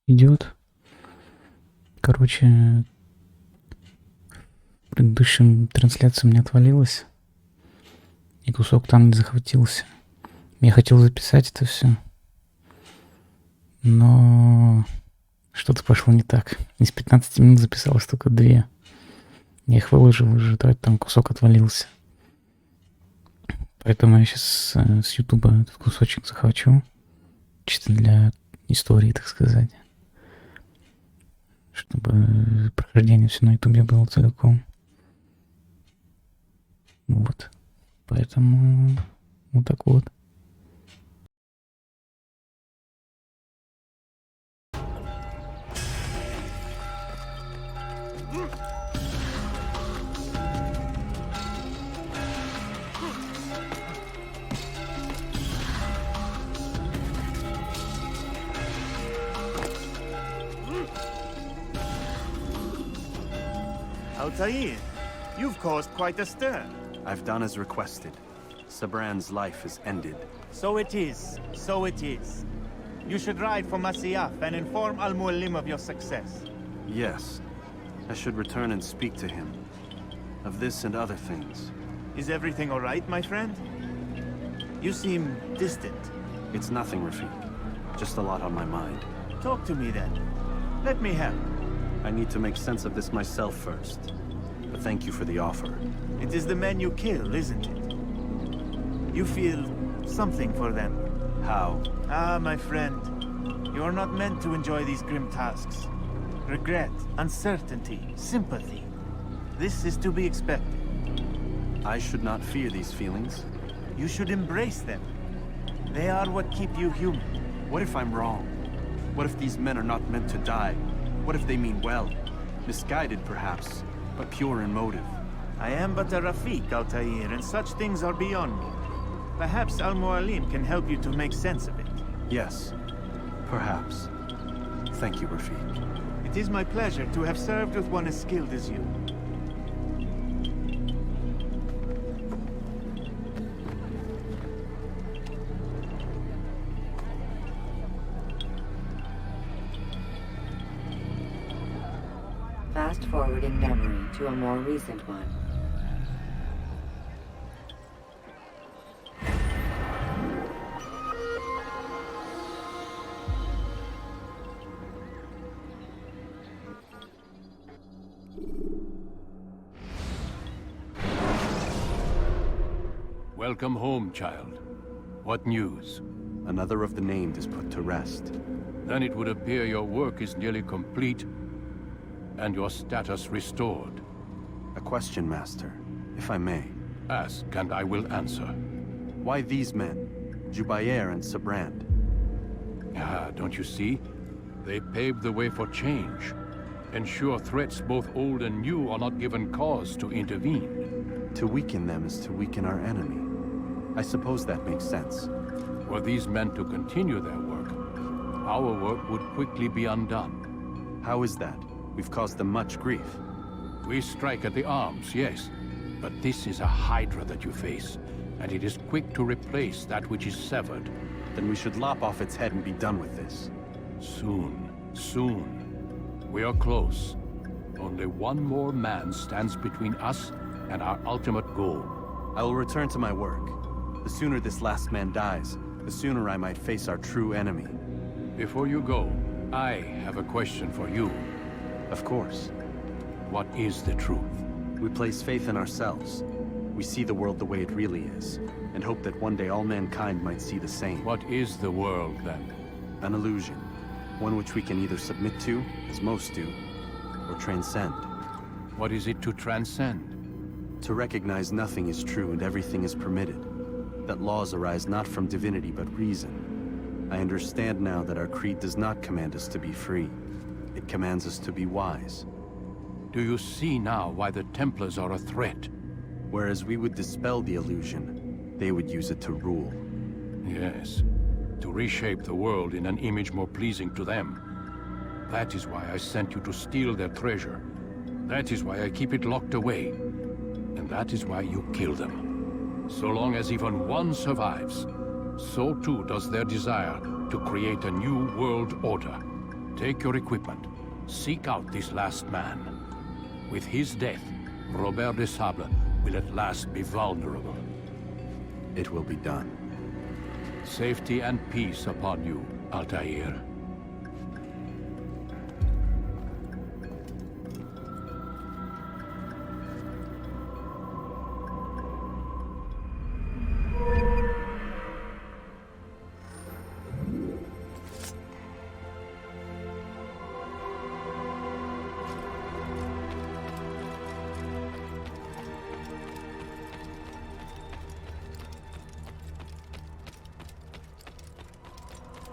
Идет. Короче, предыдущая трансляция у меня отвалилась, и кусок там не захватился. Я хотел записать это все, но что-то пошло не так. Из 15 минут записалось только 2. Я их выложил, уже там кусок отвалился. Поэтому я сейчас с Ютуба этот кусочек захвачу, чисто для истории, так сказать, чтобы прохождение все на Ютубе было целиком. Вот. Поэтому вот так вот. Altair, you've caused quite a stir. I've done as requested. Sabran's life is ended. So it is. So it is. You should ride for Masyaf and inform Al-Mualim of your success. Yes. I should return and speak to him. Of this and other things. Is everything all right, my friend? You seem distant. It's nothing, Rafiq. Just a lot on my mind. Talk to me then. Let me help. I need to make sense of this myself first. But thank you for the offer. It is the men you kill, isn't it? You feel something for them. How? Ah, my friend. You are not meant to enjoy these grim tasks. Regret, uncertainty, sympathy. This is to be expected. I should not fear these feelings. You should embrace them. They are what keep you human. What if I'm wrong? What if these men are not meant to die? What if they mean well? Misguided, perhaps, but pure in motive. I am but a Rafiq, Altair, and such things are beyond me. Perhaps Al-Mualim can help you to make sense of it. Yes. Perhaps. Thank you, Rafiq. It is my pleasure to have served with one as skilled as you. Fast-forwarding memory to a more recent one. Welcome home, child. What news? Another of the named is put to rest. Then it would appear your work is nearly complete, and your status restored. A question, Master, if I may. Ask, and I will answer. Why these men? Jubair and Sabrand? Ah, don't you see? They paved the way for change. Ensure threats both old and new are not given cause to intervene. To weaken them is to weaken our enemy. I suppose that makes sense. Were these men to continue their work, our work would quickly be undone. How is that? We've caused them much grief. We strike at the arms, yes. But this is a hydra that you face, and it is quick to replace that which is severed. Then we should lop off its head and be done with this. Soon, soon. We are close. Only one more man stands between us and our ultimate goal. I will return to my work. The sooner this last man dies, the sooner I might face our true enemy. Before you go, I have a question for you. Of course. What is the truth? We place faith in ourselves. We see the world the way it really is, and hope that one day all mankind might see the same. What is the world, then? An illusion. One which we can either submit to, as most do, or transcend. What is it to transcend? To recognize nothing is true and everything is permitted. That laws arise not from divinity but reason. I understand now that our creed does not command us to be free. It commands us to be wise. Do you see now why the Templars are a threat? Whereas we would dispel the illusion, they would use it to rule. Yes. To reshape the world in an image more pleasing to them. That is why I sent you to steal their treasure. That is why I keep it locked away. And that is why you kill them. So long as even one survives, so too does their desire to create a new world order. Take your equipment. Seek out this last man. With his death, Robert de Sable will at last be vulnerable. It will be done. Safety and peace upon you, Altair.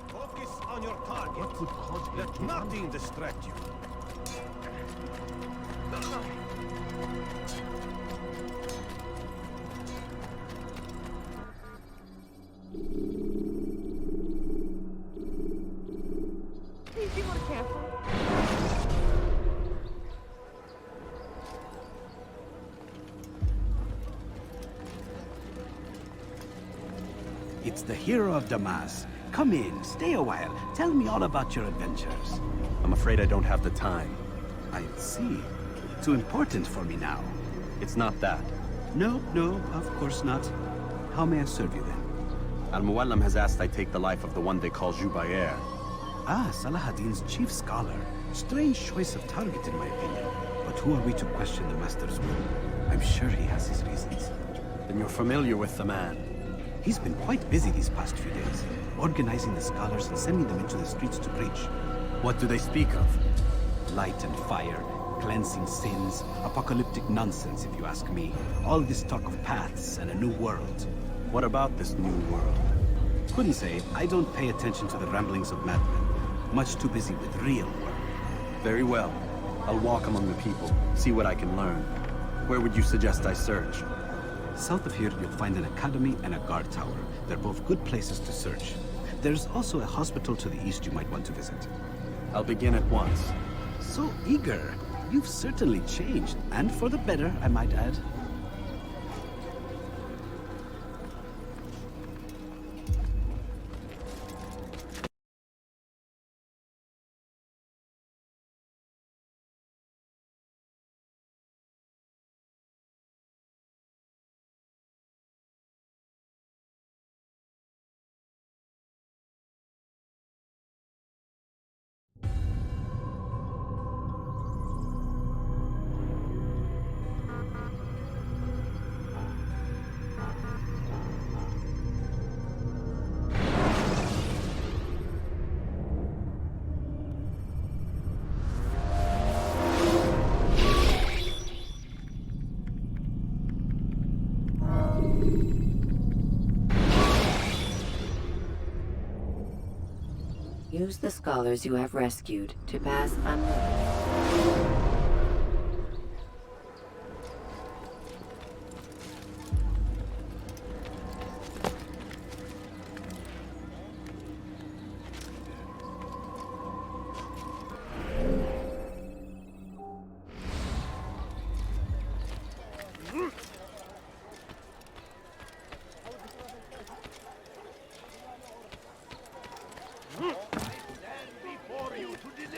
Focus on your target. What could cause Let nothing distract you. Please be more careful. It's the hero of Damas. Come in, stay a while. Tell me all about your adventures. I'm afraid I don't have the time. I see. Too important for me now. It's not that. No, of course not. How may I serve you then? Al-Muallim has asked I take the life of the one they call Jubair. Ah, Salahadin's chief scholar. Strange choice of target in my opinion. But who are we to question the master's will? I'm sure he has his reasons. Then you're familiar with the man. He's been quite busy these past few days, organizing the scholars and sending them into the streets to preach. What do they speak of? Light and fire, cleansing sins, apocalyptic nonsense if you ask me. All this talk of paths and a new world. What about this new world? Couldn't say. I don't pay attention to the ramblings of madmen. Much too busy with real work. Very well. I'll walk among the people, see what I can learn. Where would you suggest I search? South of here, you'll find an academy and a guard tower. They're both good places to search. There's also a hospital to the east you might want to visit. I'll begin at once. So eager. You've certainly changed, and for the better, I might add. Use the scholars you have rescued to pass unnoticed.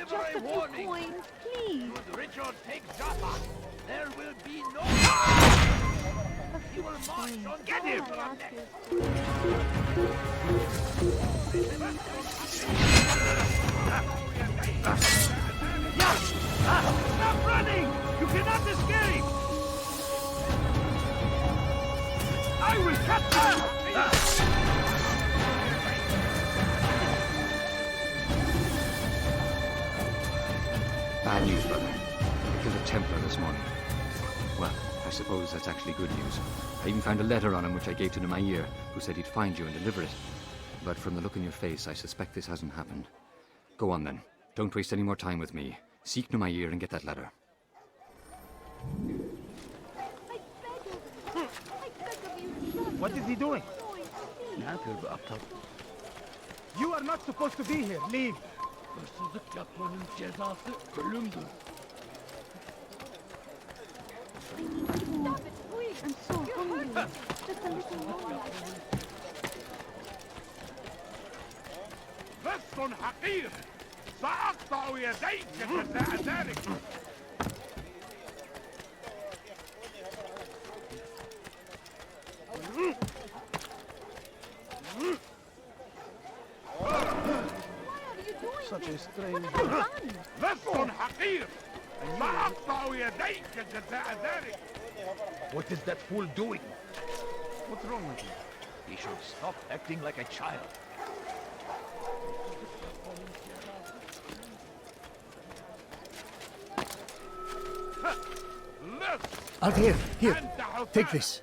Just a few coins, please. Richard, take Jaffa. There will be no... He will march on... Get him! Stop running! You cannot escape! I will capture you! Bad news, brother. I killed a Templar this morning. Well, I suppose that's actually good news. I even found a letter on him which I gave to Numair, who said he'd find you and deliver it. But from the look in your face, I suspect this hasn't happened. Go on then. Don't waste any more time with me. Seek Numair and get that letter. What is he doing? You are not supposed to be here. Leave. Hırsızlık yapmanın cezası ölümdür. I'm so hungry. Just a little more. Western Hakir! سأقطع يديك جزاء ذلك. Such a strange... لص حقير. سأقطع يديك جزاء ذلك. What is that fool doing? What's wrong with you? He should stop acting like a child. Listen. Here, take this.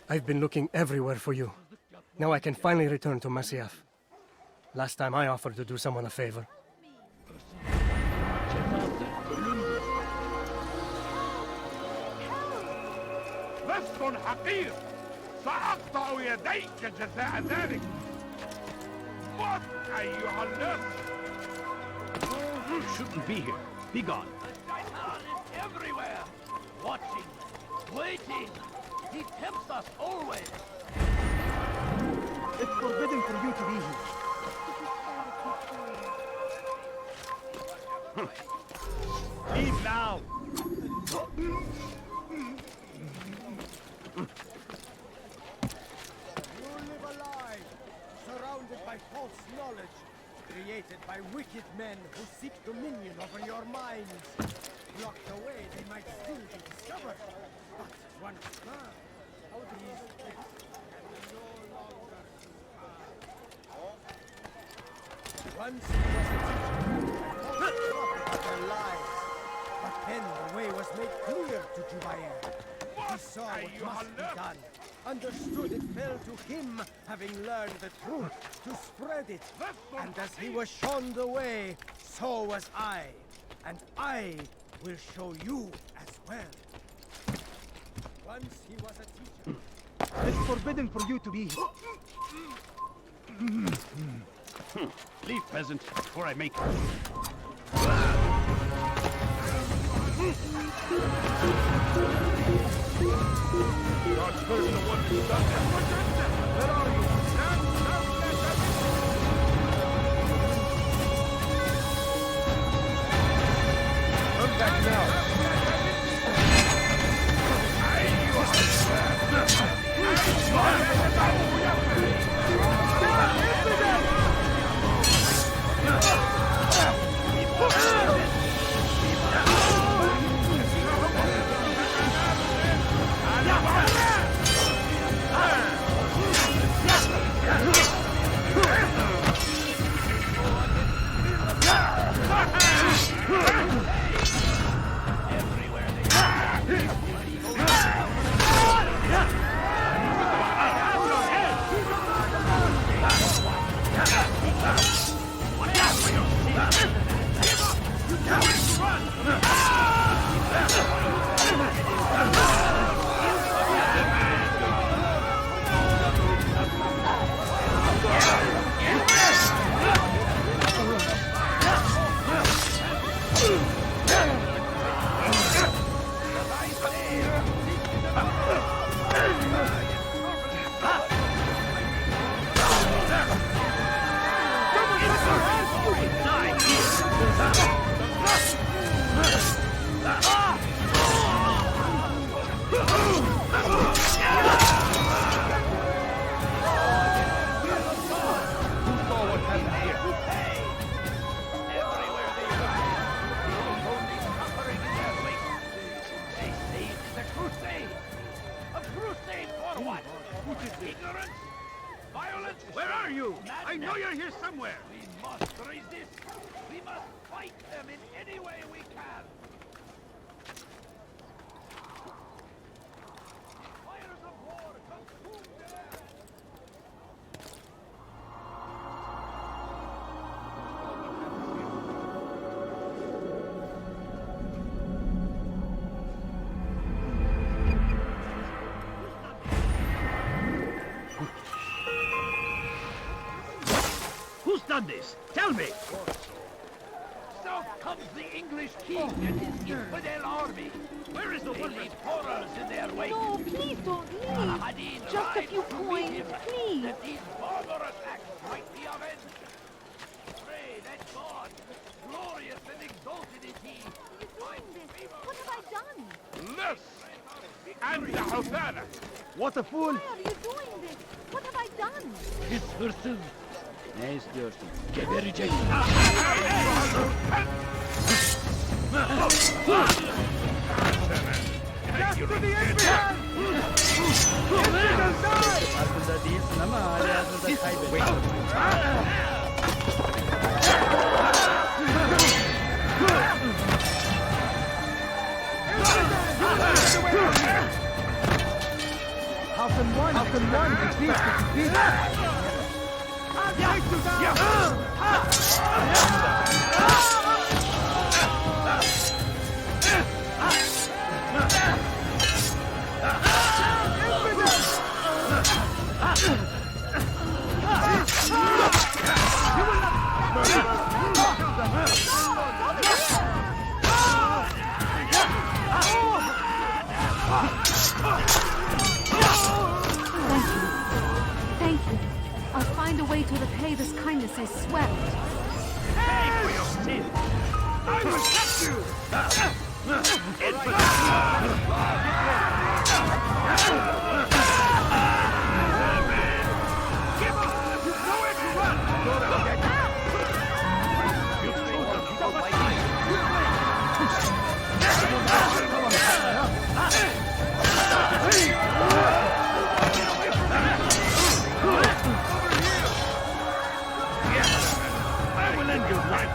I've been looking everywhere for you. Now I can finally return to Masyaf. Last time I offered to do someone a favor. لص حقير. سأقطع يديك جزاء ذلك. موت أيها اللص. You shouldn't be here. Be gone. The shaitan is everywhere. Watching. Waiting. He tempts us always. It's forbidden for you to be here. Leave now. You live a lie, surrounded by false knowledge, created by wicked men who seek dominion over your minds. Locked away, they might still be discovered. But once found, how these tricks can no longer once he was a teacher, about their lives. But then the way was made clear to Jubair. He saw what must be done, understood it fell to him, having learned the truth, to spread it. And as he was shown the way, so was I. And I will show you as well. Once he was a teacher. It's forbidden for you to be here. Leave, peasant, before I make God's first the one who's done that. Where are you? Stand Come back now. Where are you? I know you're here somewhere. We must resist. We must fight them in any way we can. Fires of war consume the air. Who's done this? Tell me. So comes the English king and his infidel army. Where is the They one? leave horrors in their wake. No, please don't leave. Al-Hadid Just a rides few to meet coins, him, please. that these barbar attacks might be avenged. Pray that God! Glorious and exalted is he! What have I done? Less! And the Hosanna! What a fool! Why are you doing this? What have I done? His hırsız. Ne istiyorsun? Geberecek. Farkında değilsin ama hali hazırda kaybettin. How can one defeat the defeated? Thank you. I'll find a way to repay this kindness, I swear. Pay for your sin! I will catch you! Give up! Nowhere to run! You've chosen to go I will end your life!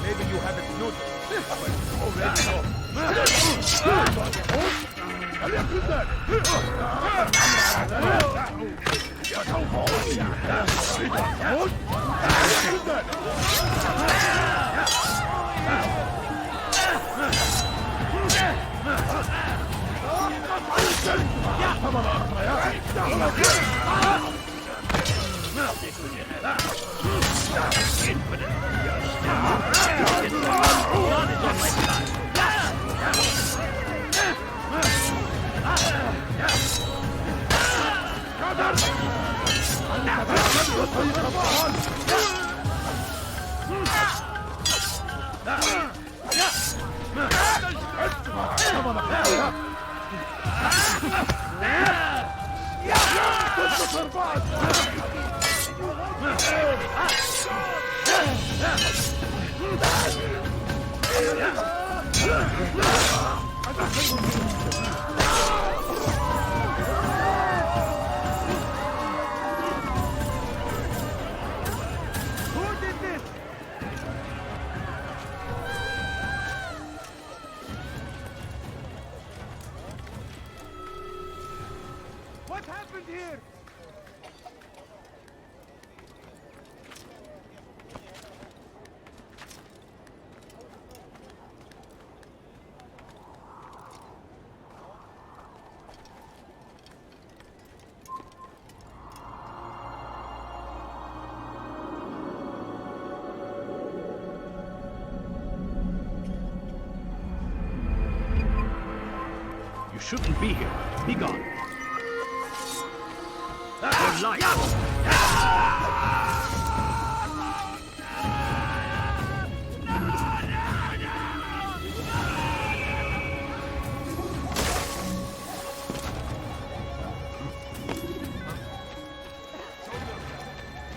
Maybe you haven't noticed, but already know. What happened here? You shouldn't be here. Be gone. Your life!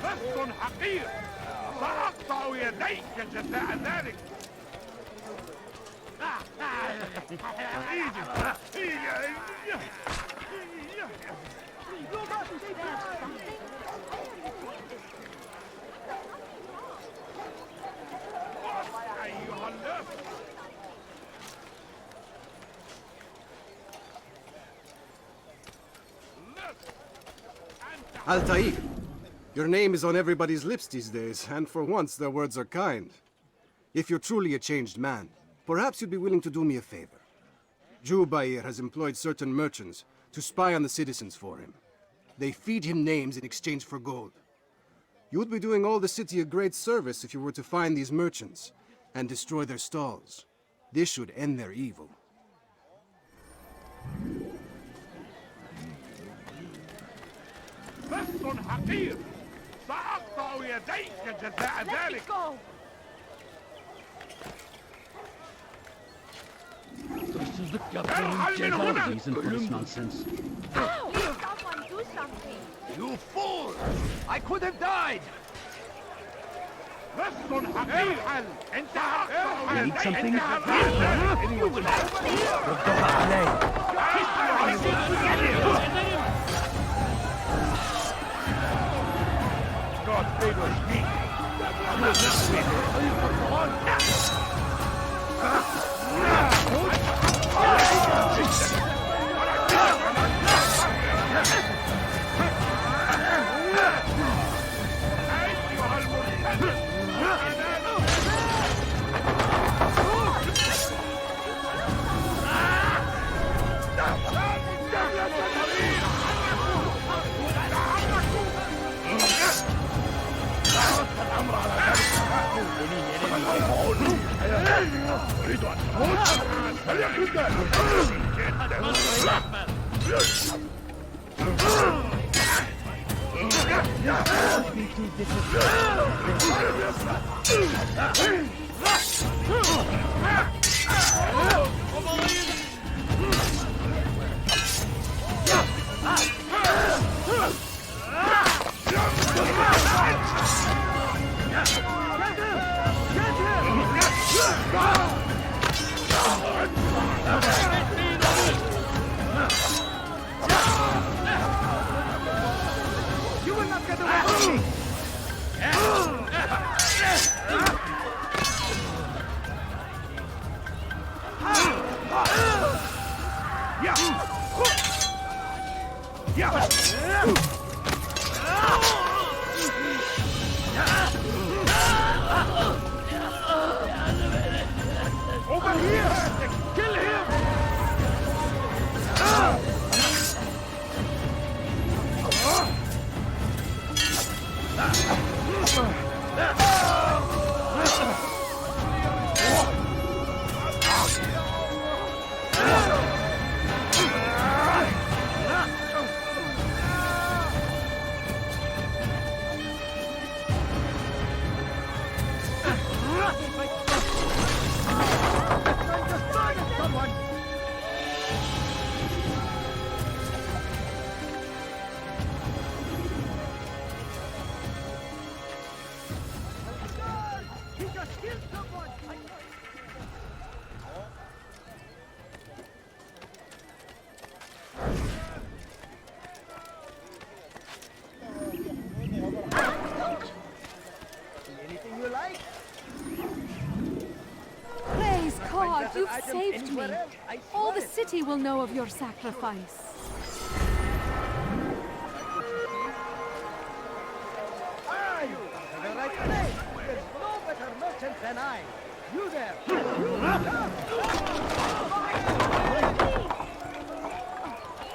بس حقير سأقطع يديك جزاء ذلك أيها الناس Altair, your name is on everybody's lips these days, and for once their words are kind. If you're truly a changed man, perhaps you'd be willing to do me a favor. Jubair has employed certain merchants to spy on the citizens for him. They feed him names in exchange for gold. You would be doing all the city a great service if you were to find these merchants and destroy their stalls. This should end their evil. حقير سأقطع يديك جزاء ذلك. ارحل من هنا. Someone do something. You fool! I could have died. لص حقير. ارحل. انت هتقطع يديك. ردوها علي. God favors me. You will not win. أريد أن أموت. فليكن You will not get away from me! Over here! Kill him! Anything you like? Praise God, that you've item saved me. anywhere else, I All swear the it. city will know of your sacrifice. Ah, you are the right place. There's no better merchant than I. You there.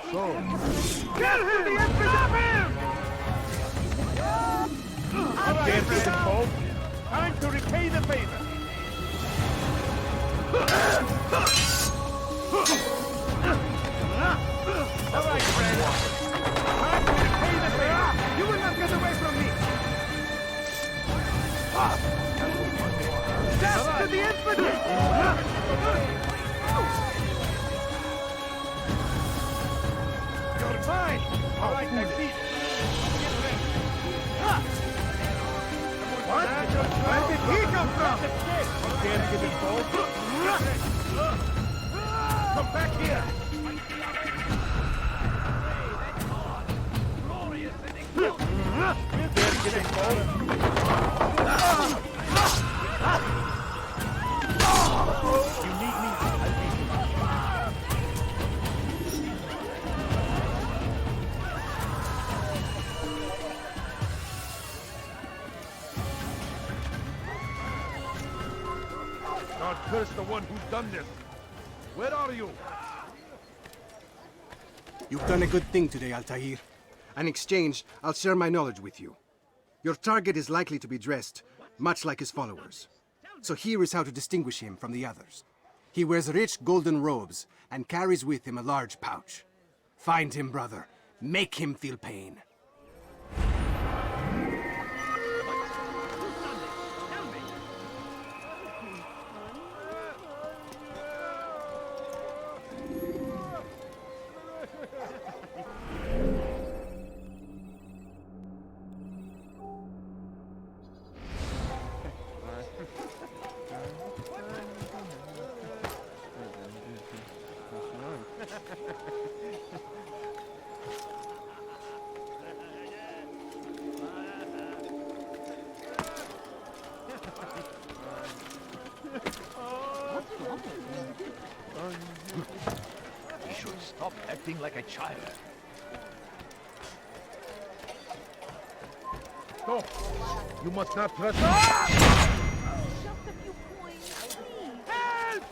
Get him! Stop him! All right, Mr. Pope. Time to repay the favor. All right, friend. Time to repay the favor. You will not get away from me. Death to the infidel! You're mine. All right, I see it. What? Where did he come from? Can't give it both. Come back here. Can't give it both. You need me. God curse the one who's done this. Where are you? You've done a good thing today, Altair. In exchange, I'll share my knowledge with you. Your target is likely to be dressed much like his followers. So here is how to distinguish him from the others. He wears rich golden robes and carries with him a large pouch. Find him, brother. Make him feel pain. acting like a child. Stop! You must not trust me. Just a few coins, please. Help!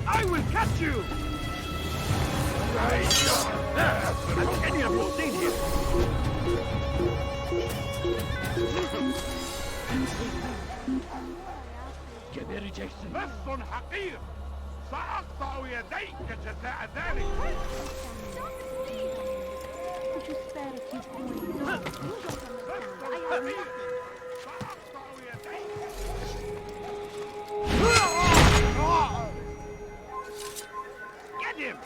I will catch you! Has any of you seen him? كبير جيسون بس حقير سأقطع يديك جزاء ذلك Could you spare a few coins? You don't understand. سأقطع يديك Get him!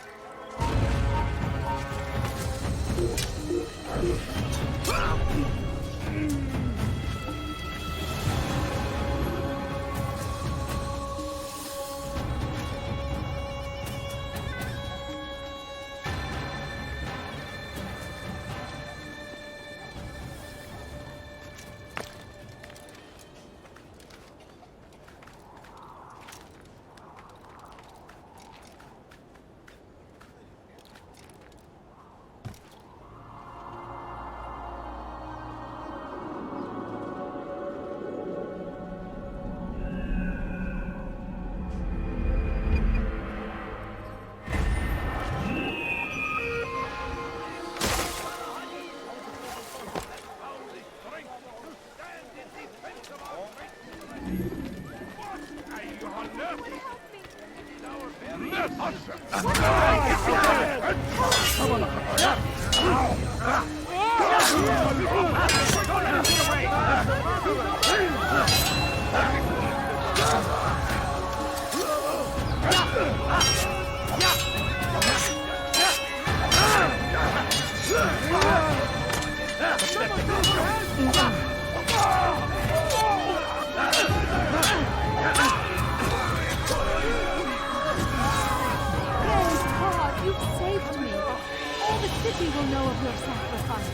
city will know of your sacrifice.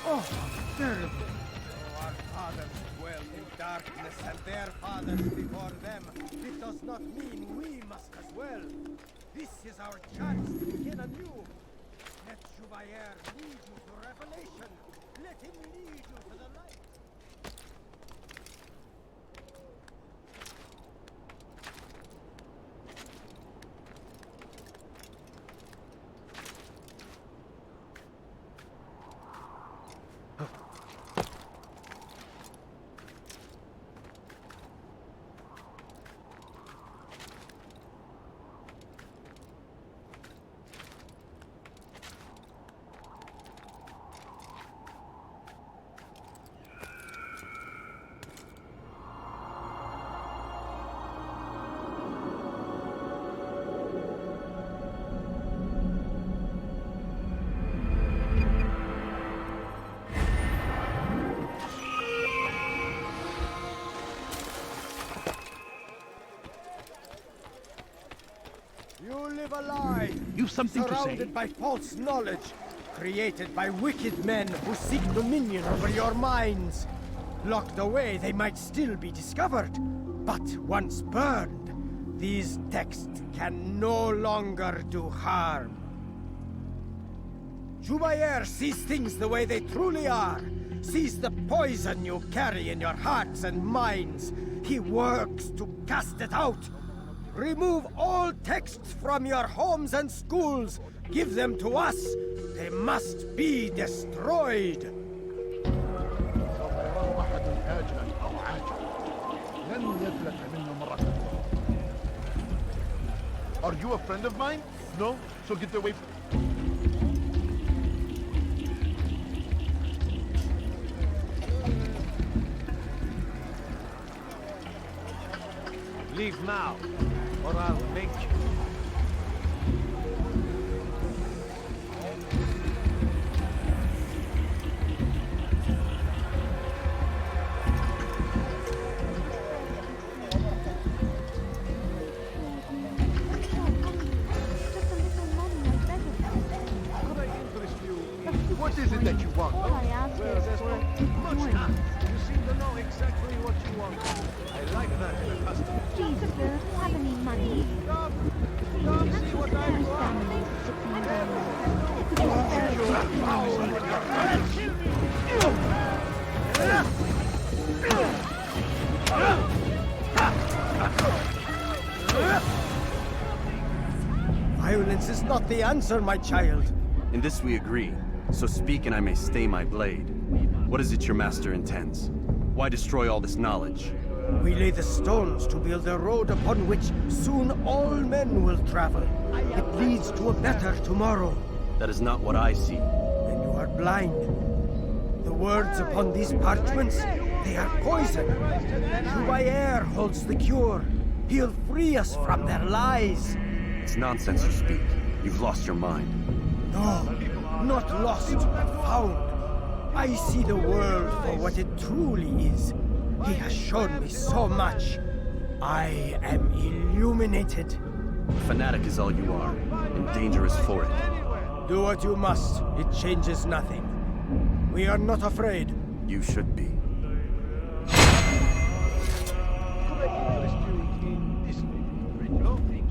Oh, terrible. Our fathers dwelt in darkness and their fathers before them. It does not mean we must as well. This is our chance to begin anew. Let Jubayer lead you to revelation. Let him lead you to the light. You live a lie. You've something to say. Surrounded by false knowledge, created by wicked men who seek dominion over your minds. Locked away, they might still be discovered. But once burned, these texts can no longer do harm. Jubayer sees things the way they truly are. Sees the poison you carry in your hearts and minds. He works to cast it out. Remove all texts from your homes and schools. Give them to us. They must be destroyed. Are you a friend of mine? No? So get away from... Leave now, or I'll make you. What is it it that you want? All I ask Well, is there's for not much money. time. You seem to know exactly what you want. I like that in a customer. Please, sir, have any money? Come see what I've got. Family sitting down. Could you spare me? Violence is not the answer, my child. In this we agree, so speak and I may stay my blade. What is it your master intends? Why destroy all this knowledge? We lay the stones to build a road upon which soon all men will travel. It leads to a better tomorrow. That is not what I see. Then you are blind. The words upon these parchments, they are poison. Jubayer holds the cure. He'll free us from their lies. It's nonsense you speak. You've lost your mind. No, not lost, but found. I see the world for what it truly is. He has shown me so much. I am illuminated. A fanatic is all you are, and dangerous for it. Do what you must. It changes nothing. We are not afraid. You should be.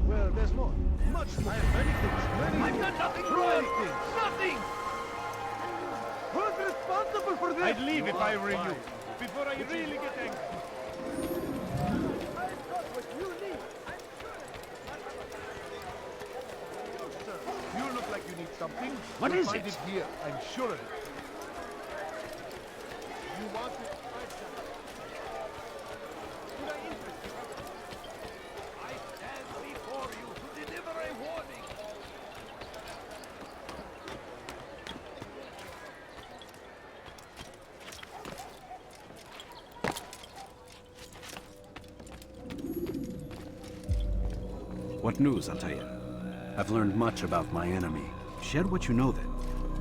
Well, there's more. Much more. I have many things. I've done nothing wrong. Nothing. Who's responsible for this? I'd leave if I were you. Before I really get angry. I've got what you need. Sir, you look like you need something. What You'll is find it? here, I'm sure of it. You want it? Could I interest you? I stand before you to deliver a warning. What news, Altair? I've learned much about my enemy. Share what you know then.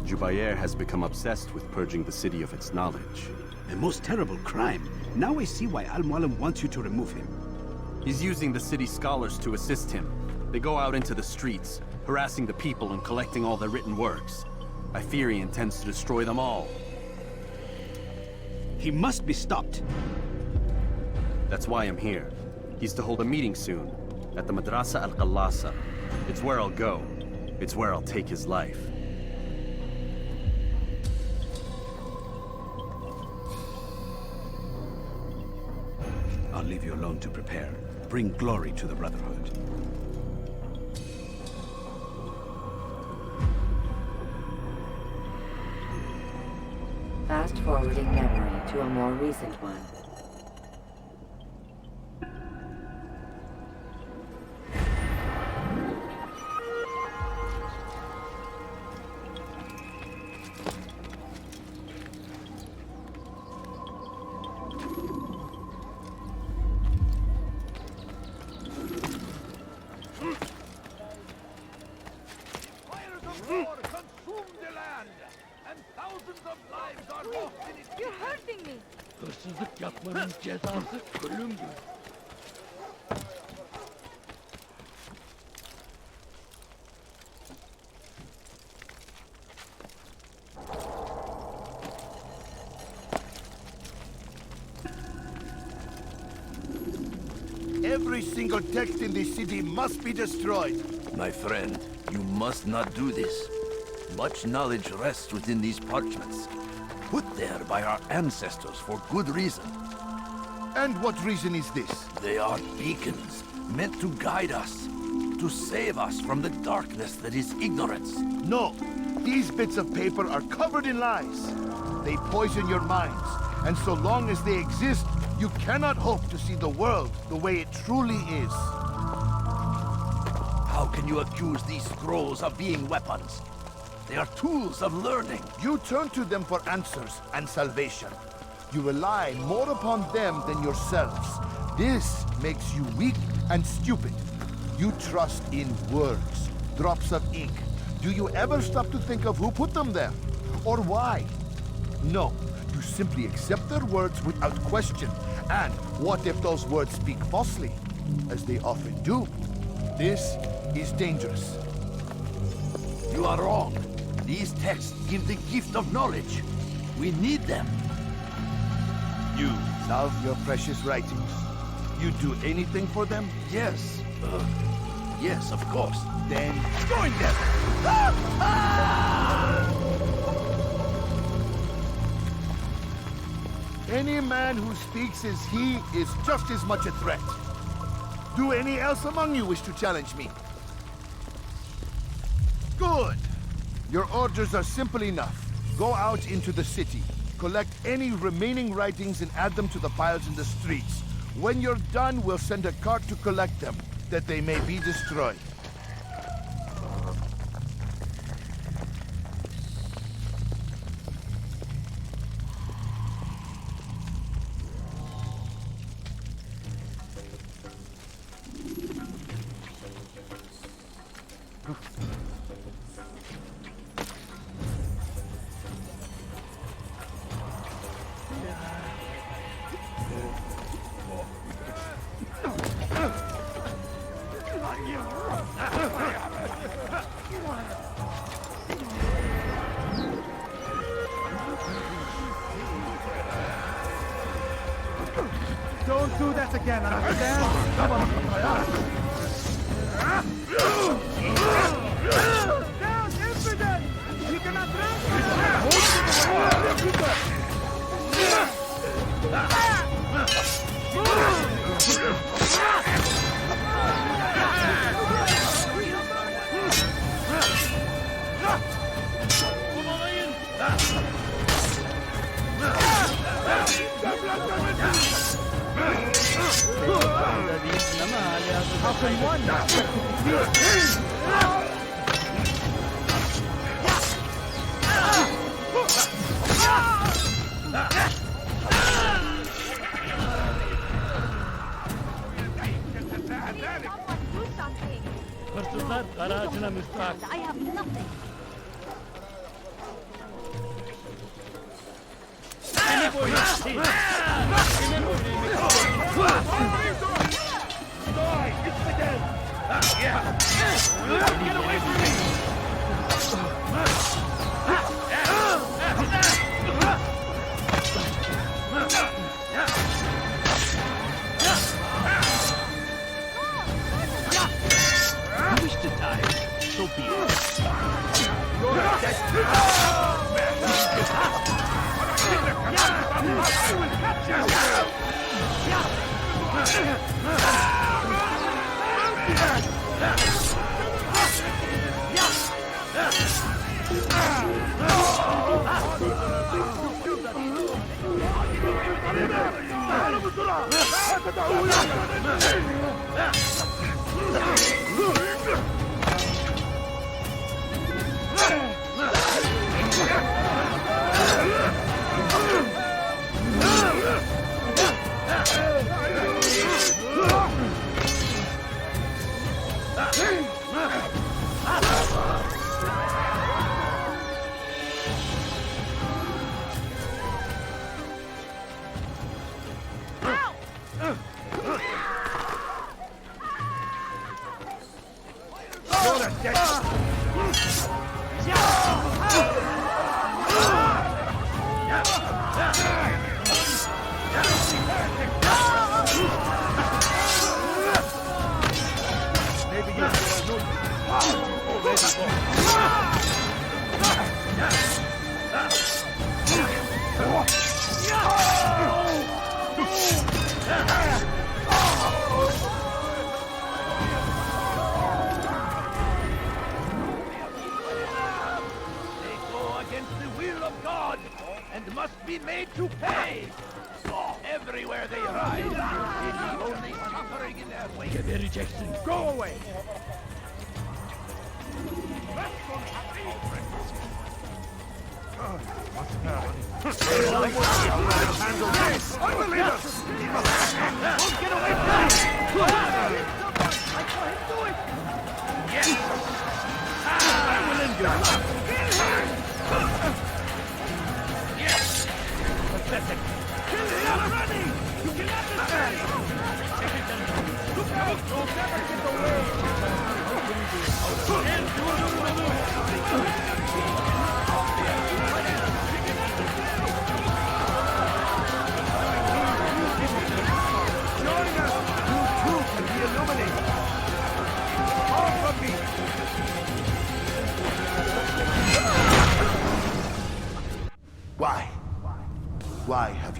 Jubayer has become obsessed with purging the city of its knowledge. A most terrible crime. Now I see why Al-Mualim wants you to remove him. He's using the city scholars to assist him. They go out into the streets, harassing the people and collecting all their written works. I fear he intends to destroy them all. He must be stopped. That's why I'm here. He's to hold a meeting soon, at the Madrasa Al-Qallasa. It's where I'll go. It's where I'll take his life. I'll leave you alone to prepare. Bring glory to the Brotherhood. Fast-forwarding memory to a more recent one. Fires of war consume the land, and thousands of lives are lost in its... You're hurting me. Hırsızlık yapmanın cezası ölümdür. Every single text in this city must be destroyed. My friend, you must not do this. Much knowledge rests within these parchments, put there by our ancestors for good reason. And what reason is this? They are beacons, meant to guide us, to save us from the darkness that is ignorance. No, these bits of paper are covered in lies. They poison your minds, and so long as they exist, you cannot hope to see the world the way it truly is. How can you accuse these scrolls of being weapons? They are tools of learning. You turn to them for answers and salvation. You rely more upon them than yourselves. This makes you weak and stupid. You trust in words, drops of ink. Do you ever stop to think of who put them there? Or why? No, you simply accept their words without question. And what if those words speak falsely? As they often do. This is dangerous. You are wrong. These texts give the gift of knowledge. We need them. You love your precious writings. You'd do anything for them? Yes. Yes, of course. Then join them! Any man who speaks as he is just as much a threat. Do any else among you wish to challenge me? Good! Your orders are simple enough. Go out into the city, collect any remaining writings and add them to the piles in the streets. When you're done, we'll send a cart to collect them, that they may be destroyed. Don't do that again, understand? Come on. Down, infidel! You cannot How can one not Hırsızlar kara ağacına müstahak. I have nothing. Seni boyunca. Get away from me! You wish to die, so be it. I will catch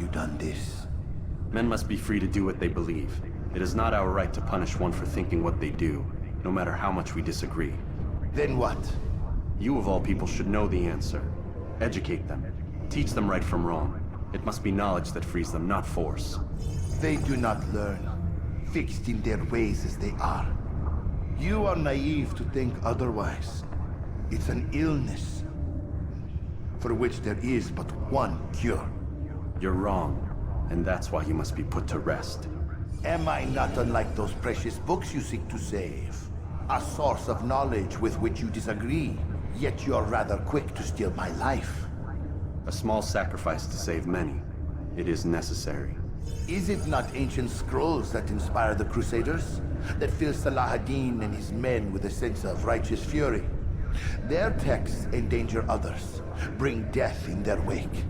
you done this? Men must be free to do what they believe. It is not our right to punish one for thinking what they do, no matter how much we disagree. Then what? You of all people should know the answer. Educate them. Teach them right from wrong. It must be knowledge that frees them, not force. They do not learn, fixed in their ways as they are. You are naive to think otherwise. It's an illness, for which there is but one cure. You're wrong, and that's why you must be put to rest. Am I not unlike those precious books you seek to save? A source of knowledge with which you disagree, yet you're rather quick to steal my life. A small sacrifice to save many. It is necessary. Is it not ancient scrolls that inspire the Crusaders? That fill Salah ad-Din and his men with a sense of righteous fury? Their texts endanger others, bring death in their wake.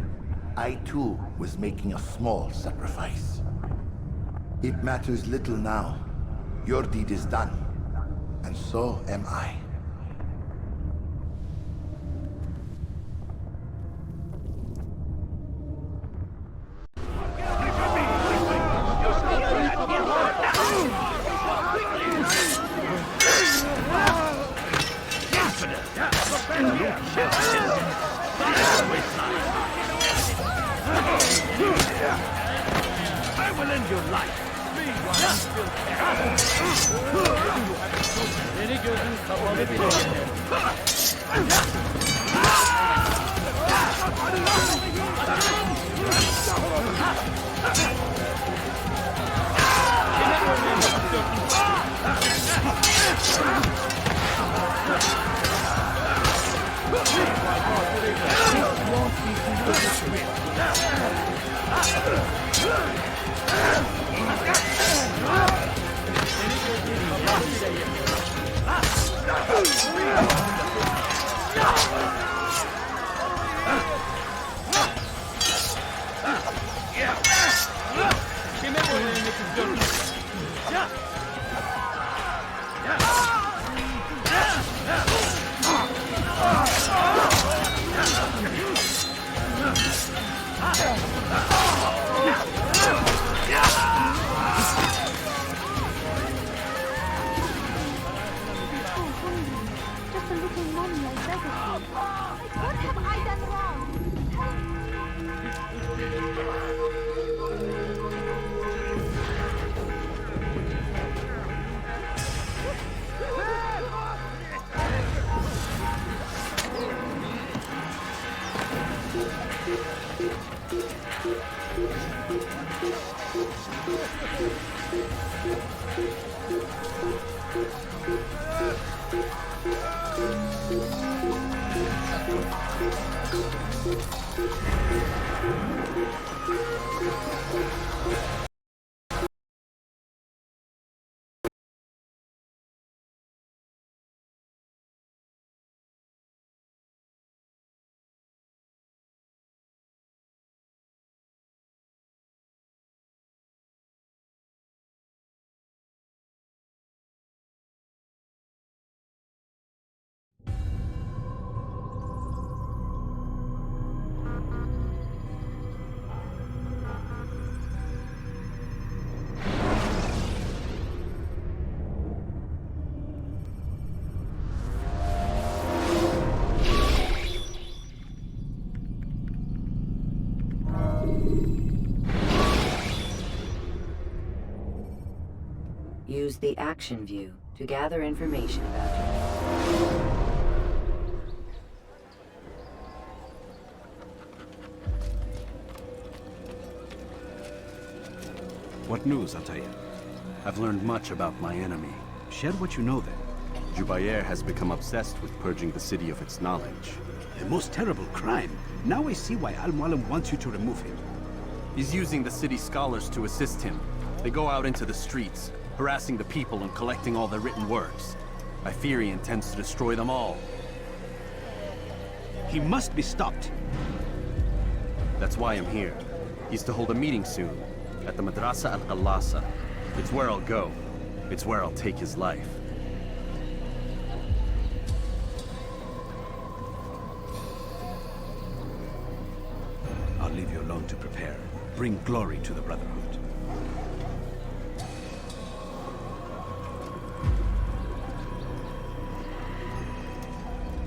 I too was making a small sacrifice. It matters little now. Your deed is done, and so am I. I will end your life. Just a little mommy, I beg of you. What have I done wrong? Use the action view to gather information about you. What news, Altair? I've learned much about my enemy. Share what you know then. Jubayer has become obsessed with purging the city of its knowledge. A most terrible crime. Now I see why Al-Mualim wants you to remove him. He's using the city scholars to assist him. They go out into the streets, harassing the people and collecting all their written works. I fear he intends to destroy them all. He must be stopped. That's why I'm here. He's to hold a meeting soon, at the Madrasa al-Qallasa. It's where I'll go. It's where I'll take his life. I'll leave you alone to prepare. bring glory to the Brotherhood.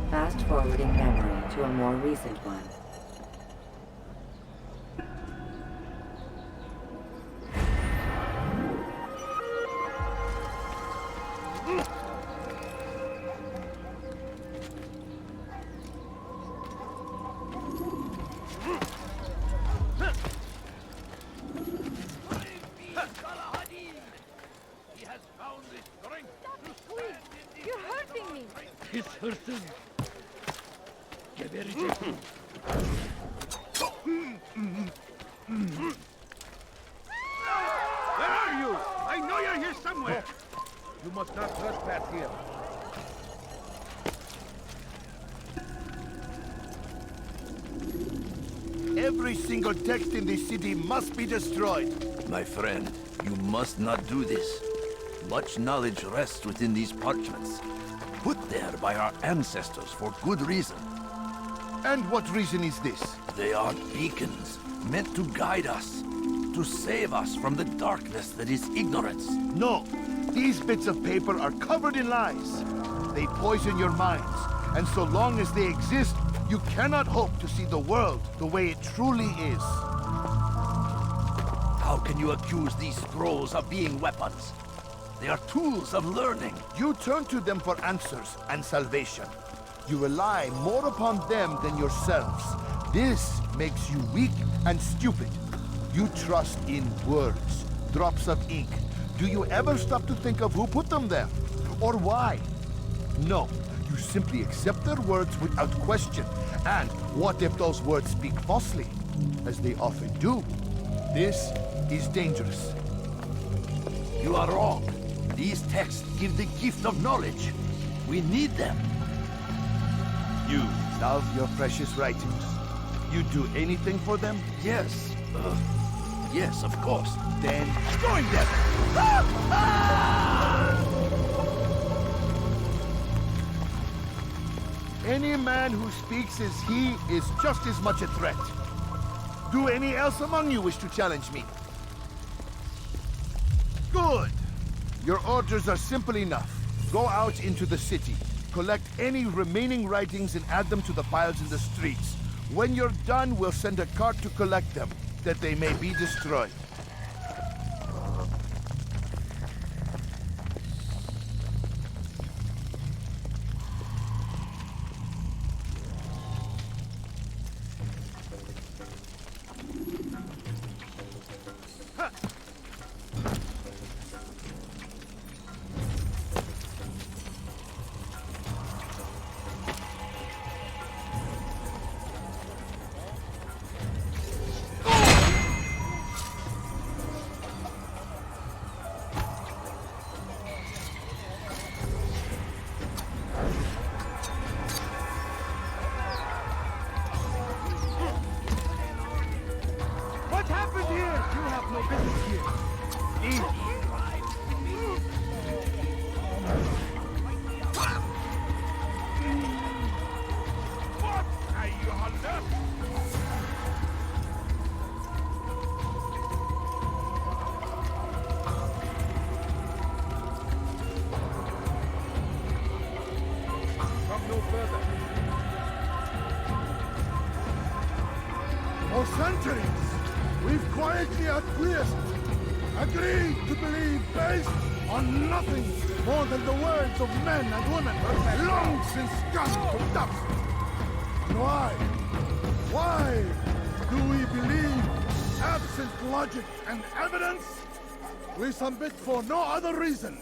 Fast forwarding memory to a more recent one. You're hurting me. He's hurting. Where are you? I know you're here somewhere. You must not trespass here. Every single text in this city must be destroyed. My friend, you must not do this. Much knowledge rests within these parchments, put there by our ancestors for good reason. And what reason is this? They are beacons, meant to guide us, to save us from the darkness that is ignorance. No, these bits of paper are covered in lies. They poison your minds, and so long as they exist, you cannot hope to see the world the way it truly is. How can you accuse these scrolls of being weapons? They are tools of learning. You turn to them for answers and salvation. You rely more upon them than yourselves. This makes you weak and stupid. You trust in words, drops of ink. Do you ever stop to think of who put them there? Or why? No, you simply accept their words without question. And what if those words speak falsely? As they often do. This is dangerous. You are wrong. These texts give the gift of knowledge. We need them. You love your precious writings. You do anything for them? Yes. Yes, of course. Then join them! Any man who speaks as he is just as much a threat. Do any else among you wish to challenge me? Good! Your orders are simple enough. Go out into the city, collect any remaining writings and add them to the piles in the streets. When you're done, we'll send a cart to collect them, that they may be destroyed. What happened here? You have no business here. Leave. What are you under? Come no further. For centuries, we've quietly acquiesced, agreed to believe based on nothing more than the words of men and women, long since gone to dust. And why? Why do we believe, absent logic and evidence? We submit for no other reason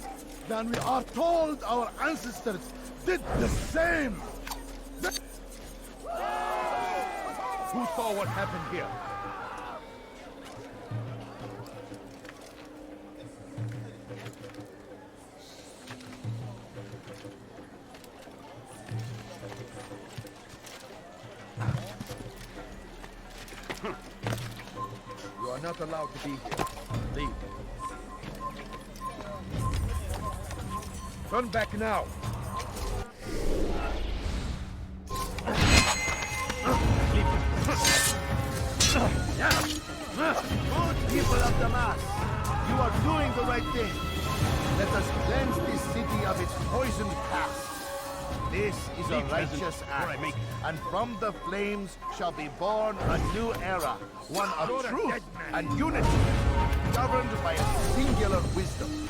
than we are told our ancestors did the same. Who saw what happened here? You are not allowed to be here. Leave. Turn back now. Good people of Damas, you are doing the right thing. Let us cleanse this city of its poisoned past. This is a righteous act, and from the flames shall be born a new era, one of truth and unity, governed by a singular wisdom.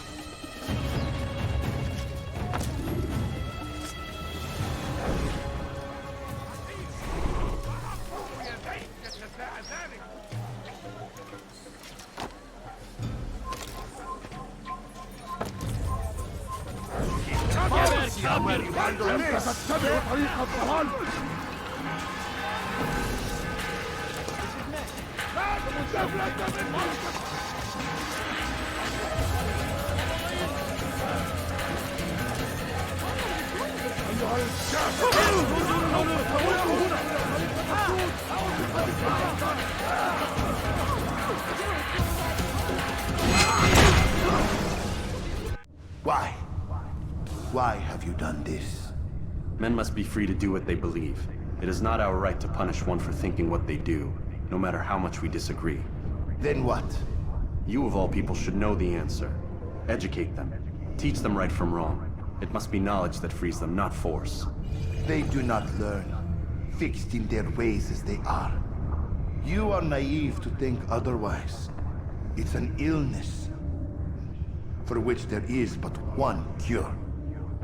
Why? Why have you done this? Men must be free to do what they believe. It is not our right to punish one for thinking what they do, no matter how much we disagree. Then what? You of all people should know the answer. Educate them. Teach them right from wrong. It must be knowledge that frees them, not force. They do not learn, fixed in their ways as they are. You are naive to think otherwise. It's an illness for which there is but one cure.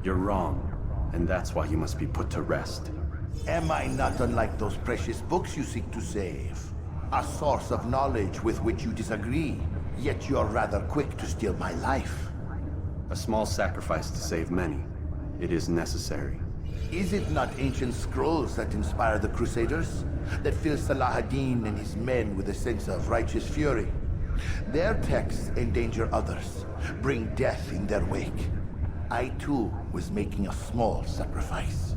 You're wrong, and that's why you must be put to rest. Am I not unlike those precious books you seek to save? A source of knowledge with which you disagree, yet you are rather quick to steal my life. A small sacrifice to save many. It is necessary. Is it not ancient scrolls that inspire the Crusaders? That fill Salah ad-Din and his men with a sense of righteous fury? Their texts endanger others, bring death in their wake. I too was making a small sacrifice.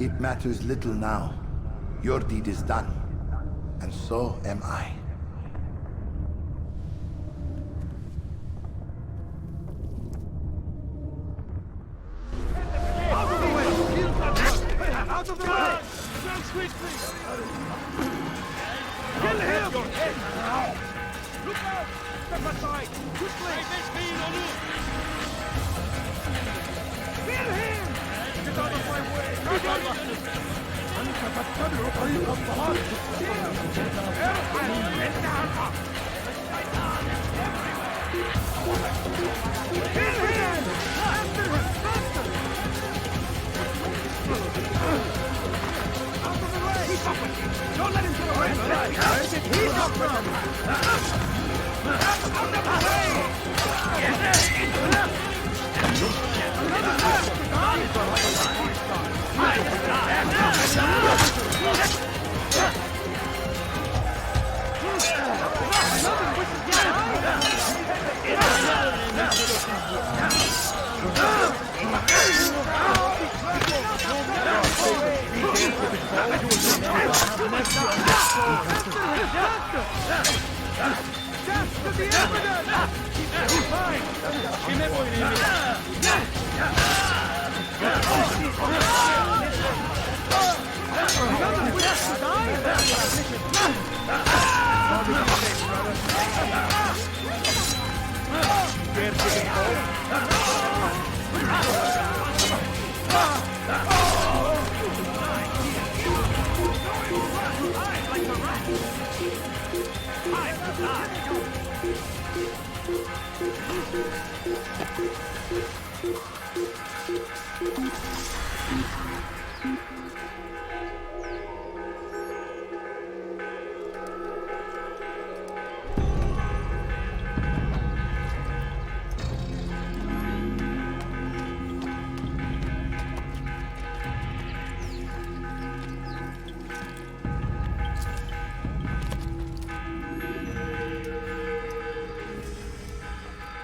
It matters little now. Your deed is done, and so am I. Out of the way! Out of the way! Kill him! Look out! Step aside! Quickly! Kill him! Get out of my way! Get out of my way! أنت تتبع طريق الضلال! Kill him! After him! Faster! Out of the way! Keep up with him! Don't let him get away! He's up with him! Out of the way!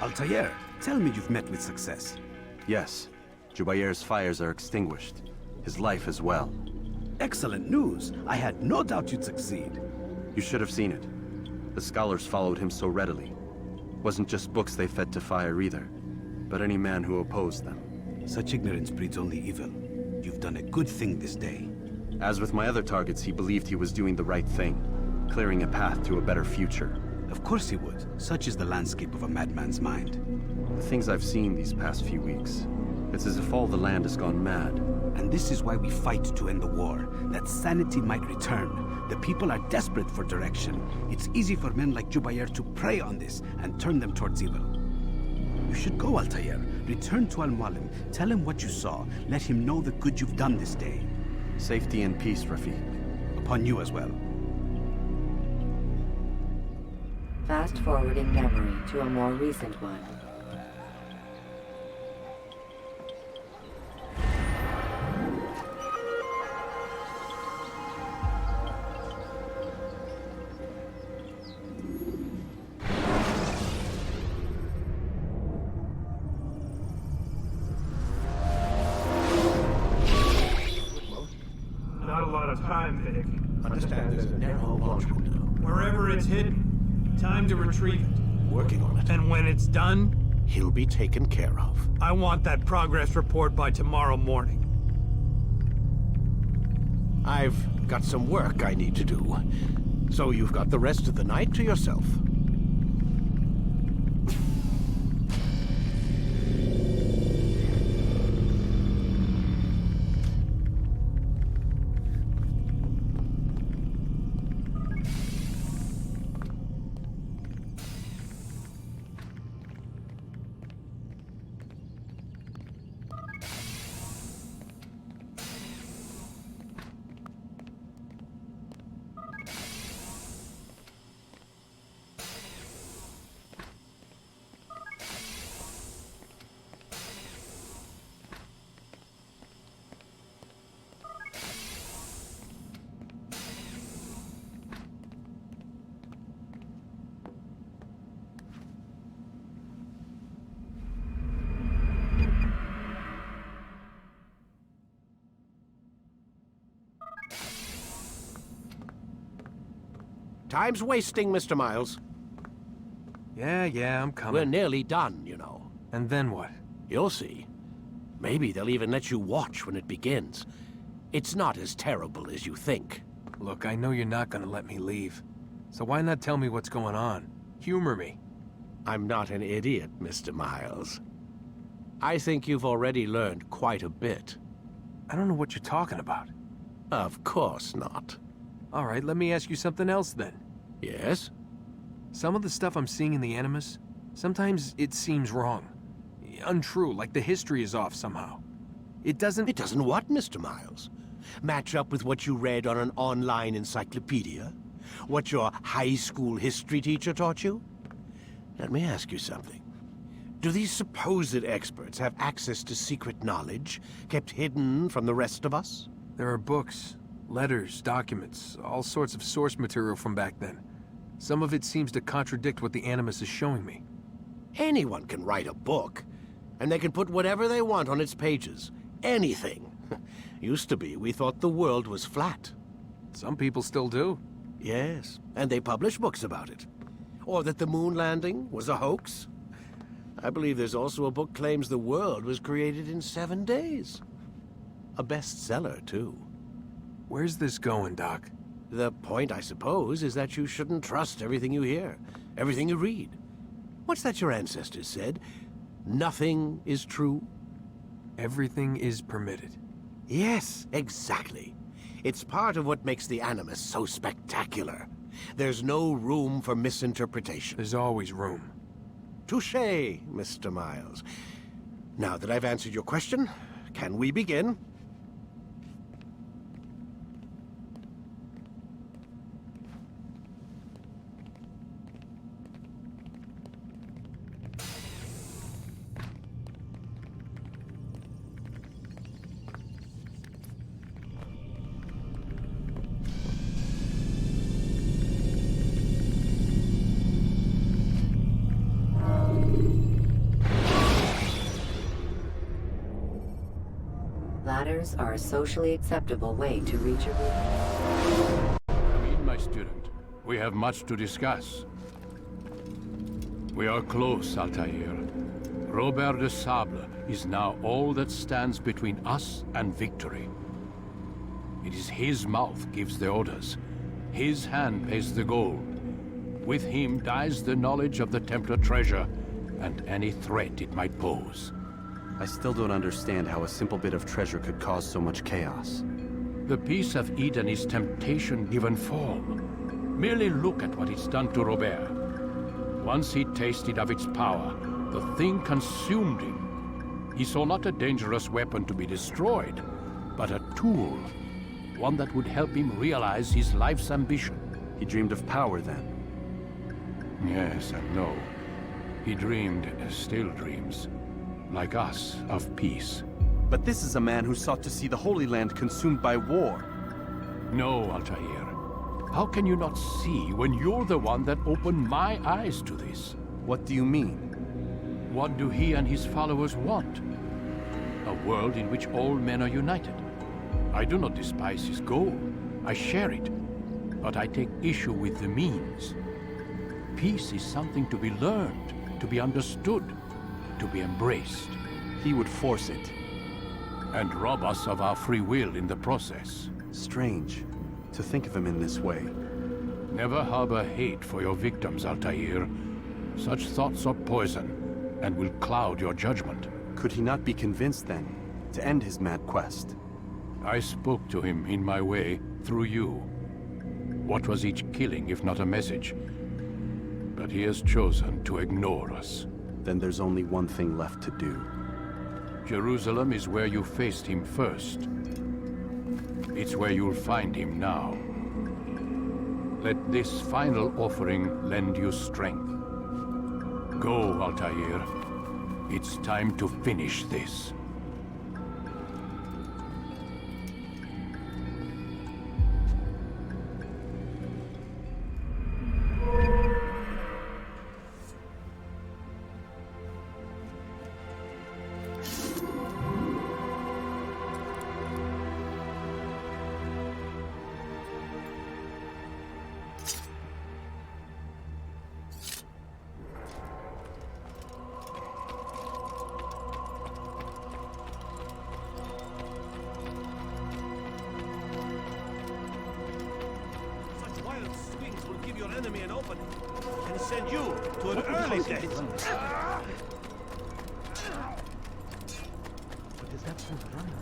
Altair, tell me you've met with success. Yes. Jubair's fires are extinguished. His life as well. Excellent news. I had no doubt you'd succeed. You should have seen it. The scholars followed him so readily. Wasn't just books they fed to fire either, but any man who opposed them. Such ignorance breeds only evil. You've done a good thing this day. As with my other targets, he believed he was doing the right thing. clearing a path to a better future. Of course he would. Such is the landscape of a madman's mind. The things I've seen these past few weeks, it's as if all the land has gone mad. And this is why we fight to end the war, that sanity might return. The people are desperate for direction. It's easy for men like Jubair to prey on this and turn them towards evil. You should go, Altair. Return to Al-Mualim. Tell him what you saw. Let him know the good you've done this day. Safety and peace, Rafiq. Upon you as well. Fast-forwarding memory to a more recent one. Not a lot of time, Vic. Understand there's a narrow launch window. Wherever it's hidden, time to retrieve it. Working on it. And when it's done, He'll be taken care of. I want that progress report by tomorrow morning. I've got some work I need to do. So you've got the rest of the night to yourself. Time's wasting, Mr. Miles. Yeah, I'm coming. We're nearly done, you know. And then what? You'll see. Maybe they'll even let you watch when it begins. It's not as terrible as you think. Look, I know you're not gonna let me leave. So why not tell me what's going on? Humor me. I'm not an idiot, Mr. Miles. I think you've already learned quite a bit. I don't know what you're talking about. Of course not. All right, let me ask you something else then. Yes? Some of the stuff I'm seeing in the Animus, sometimes it seems wrong. Untrue, like the history is off somehow. It doesn't... It doesn't what, Mr. Miles? Match up with what you read on an online encyclopedia? What your high school history teacher taught you? Let me ask you something. Do these supposed experts have access to secret knowledge kept hidden from the rest of us? There are books, letters, documents, all sorts of source material from back then. Some of it seems to contradict what the Animus is showing me. Anyone can write a book, and they can put whatever they want on its pages. Anything. Used to be, we thought the world was flat. Some people still do. Yes, and they publish books about it. Or that the moon landing was a hoax. I believe there's also a book claims the world was created in 7 days. A bestseller, too. Where's this going, Doc? The point, I suppose, is that you shouldn't trust everything you hear, everything you read. What's that your ancestors said? Nothing is true? Everything is permitted. Yes, exactly. It's part of what makes the Animus so spectacular. There's no room for misinterpretation. There's always room. Touché, Mr. Miles. Now that I've answered your question, can we begin? Ladders are a socially acceptable way to reach a room. Read, my student. We have much to discuss. We are close, Altair. Robert de Sable is now all that stands between us and victory. It is his mouth gives the orders, His hand pays the gold. With him dies the knowledge of the Templar treasure and any threat it might pose. I still don't understand how a simple bit of treasure could cause so much chaos. The Piece of Eden is temptation given form. Merely look at what it's done to Robert. Once he tasted of its power, the thing consumed him. He saw not a dangerous weapon to be destroyed, but a tool. One that would help him realize his life's ambition. He dreamed of power then? Yes and no. He dreamed, still dreams, like us, of peace. But this is a man who sought to see the Holy Land consumed by war. No, Altair. How can you not see when you're the one that opened my eyes to this? What do you mean? What do he and his followers want? A world in which all men are united. I do not despise his goal. I share it. But I take issue with the means. Peace is something to be learned, to be understood, to be embraced. He would force it. And rob us of our free will in the process. Strange to think of him in this way. Never harbor hate for your victims, Altair. Such thoughts are poison, and will cloud your judgment. Could he not be convinced, then, to end his mad quest? I spoke to him in my way, through you. What was each killing, if not a message? But he has chosen to ignore us. Then there's only one thing left to do. Jerusalem is where you faced him first. It's where you'll find him now. Let this final offering lend you strength. Go, Altair. It's time to finish this. Enemy an opening and send you to an early death. What is that for running?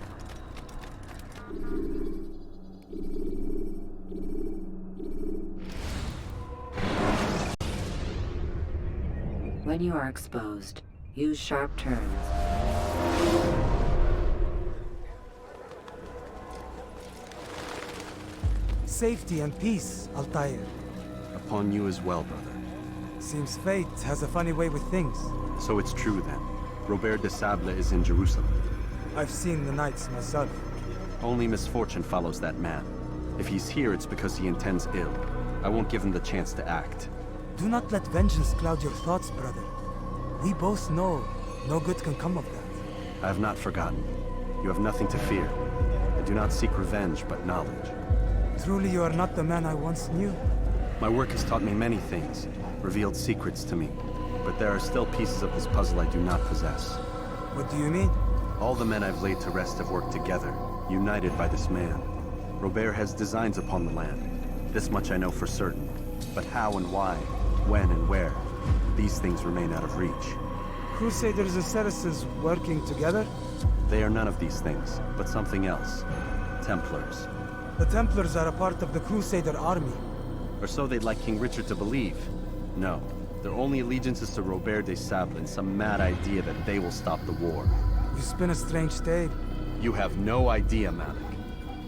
When you are exposed, use sharp turns. Safety and peace, Altair. Upon you as well, brother. Seems fate has a funny way with things. So it's true then. Robert de Sable is in Jerusalem. I've seen the Knights myself. Only misfortune follows that man. If he's here, it's because he intends ill. I won't give him the chance to act. Do not let vengeance cloud your thoughts, brother. We both know no good can come of that. I have not forgotten. You have nothing to fear. I do not seek revenge, but knowledge. Truly you are not the man I once knew. My work has taught me many things, revealed secrets to me. But there are still pieces of this puzzle I do not possess. What do you mean? All the men I've laid to rest have worked together, united by this man. Robert has designs upon the land. This much I know for certain. But how and why, when and where, these things remain out of reach. Crusaders and Saracens working together? They are none of these things, but something else. Templars. The Templars are a part of the Crusader army. Or so they'd like King Richard to believe. No, their only allegiance is to Robert de Sable and some mad idea that they will stop the war. You spin a strange tale. You have no idea, Malik.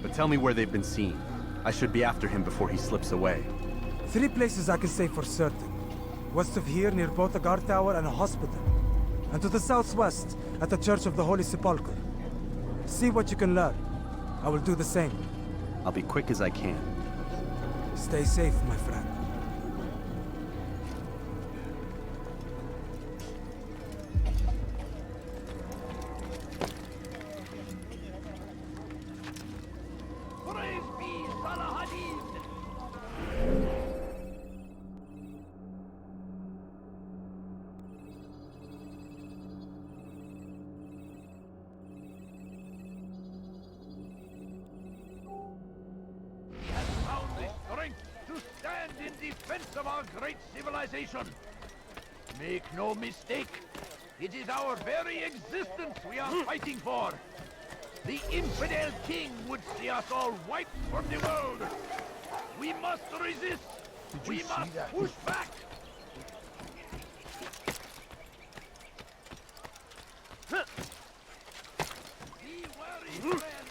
But tell me where they've been seen. I should be after him before he slips away. 3 places I can say for certain. West of here, near both a guard tower and a hospital. And to the southwest, at the Church of the Holy Sepulchre. See what you can learn. I will do the same. I'll be quick as I can. Stay safe, my friend. He has found the strength defense of our great civilization. Make no mistake, it is our very existence we are fighting for. The infidel king would see us all wiped from the world. We must resist. We must push back. Be wary, friend.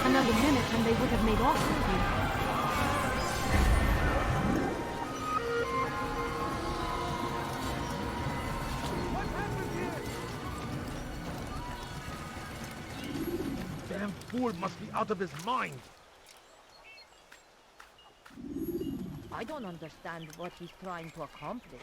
Another minute and they would have made off with you. Damn fool must be out of his mind. I don't understand what he's trying to accomplish.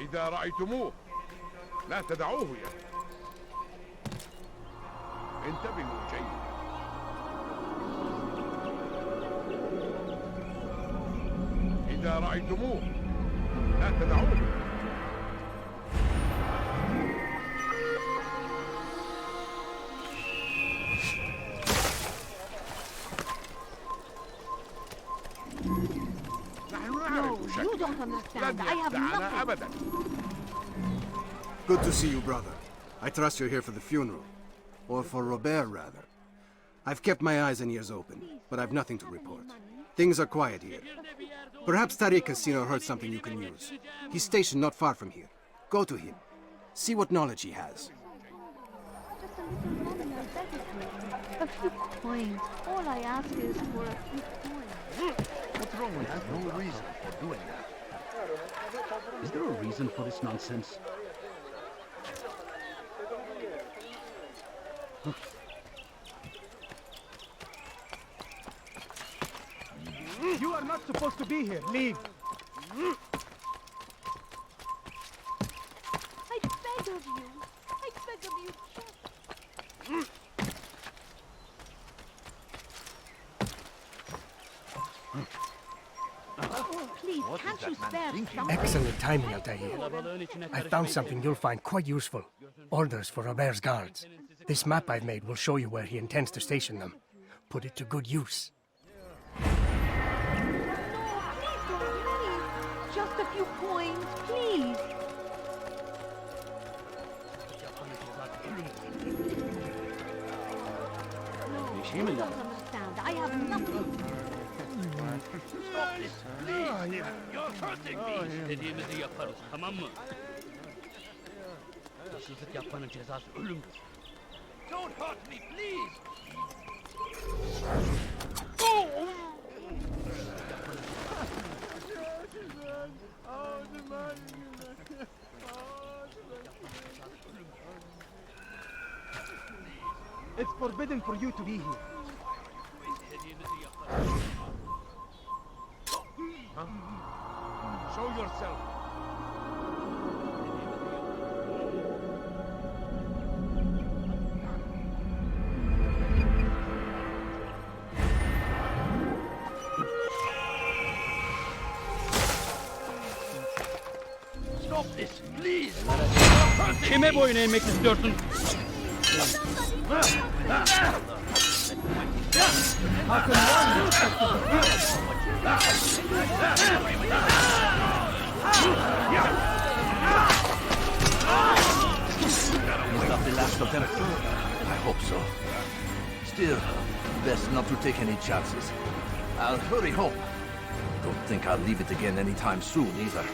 إذا رأيتموه لا تدعوه يأتي. انتبهوا جيدا. إذا رأيتموه لا تدعوه. You don't understand. I have nothing. Good to see you, brother. I trust you're here for the funeral. Or for Robert, rather. I've kept my eyes and ears open, but I've nothing to report. Things are quiet here. Perhaps Tariq Casino heard something you can use. He's stationed not far from here. Go to him. See what knowledge he has. Just a little money, I beg of you. A few coins. All I ask is for a few coins. What's wrong with that? No reason for doing that. Is there a reason for this nonsense? You are not supposed to be here. Leave. I beg of you. I beg of you, just... Please, can't you spare something? Excellent timing, Altair. I found something you'll find quite useful. Orders for Robert's guards. This map I've made will show you where he intends to station them. Put it to good use. Just a few coins, please. No, you don't understand. I have nothing. Stop this, please. You're hurting me. İstediğimizi yaparız, tamam mı? Hırsızlık yapmanın cezası ölümdür. Don't hurt me, please. It's forbidden for you to be here. Show yourself. Kime boyun eğmek istiyorsun? Is that the last of them? I hope so. Still, best not to take any chances. I'll hurry home. Don't think I'll leave it again anytime soon, either.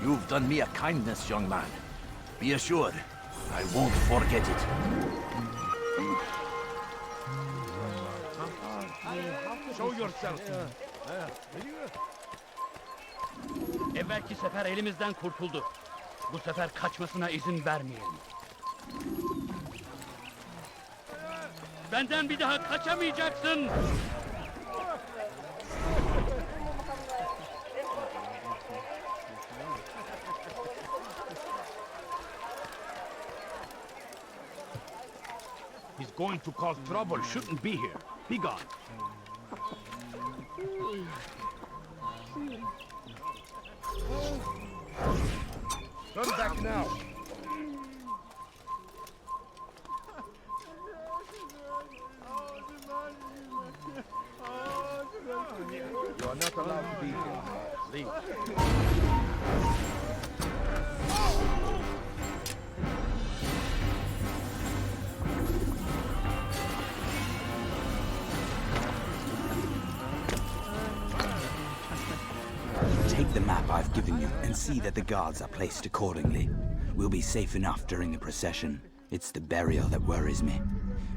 You've done me a kindness, young man. Be assured, I won't forget it. Show yourself. Evvelki sefer elimizden kurtuldu. Bu sefer kaçmasına izin vermeyelim. Benden bir daha kaçamayacaksın. He's going to cause trouble. Shouldn't be here. Be gone. Turn back now. You are not allowed to be here. Leave. Take the map I've given you and see that the guards are placed accordingly. We'll be safe enough during the procession. It's the burial that worries me.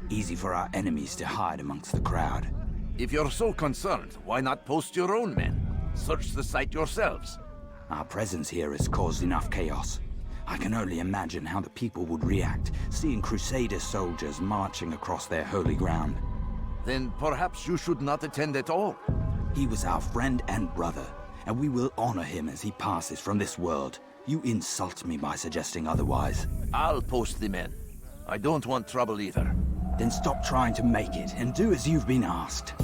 Easy for our enemies to hide amongst the crowd. If you're so concerned, why not post your own men? Search the site yourselves. Our presence here has caused enough chaos. I can only imagine how the people would react, seeing Crusader soldiers marching across their holy ground. Then perhaps you should not attend at all. He was our friend and brother, and we will honor him as he passes from this world. You insult me by suggesting otherwise. I'll post the men. I don't want trouble either. Then stop trying to make it, and do as you've been asked.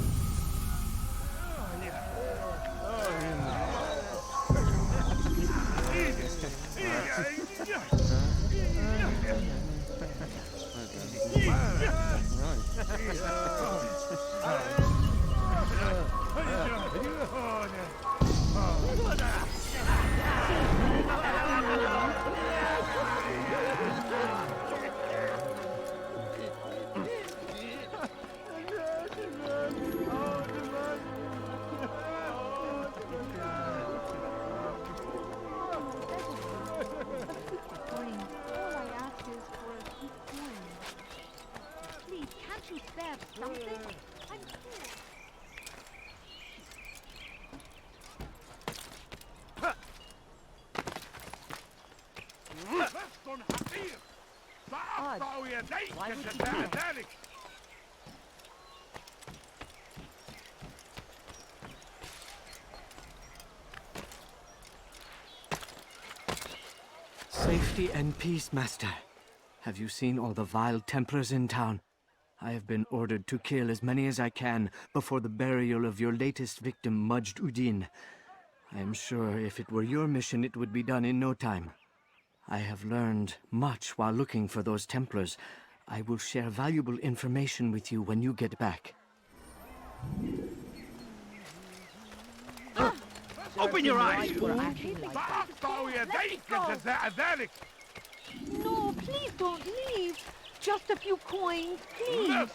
Why would you do that? Safety and peace, Master. Have you seen all the vile Templars in town? I have been ordered to kill as many as I can before the burial of your latest victim, Majd Udin. I am sure if it were your mission, it would be done in no time. I have learned much while looking for those Templars. I will share valuable information with you when you get back. Open your eyes! No, please don't leave. Just a few coins, please.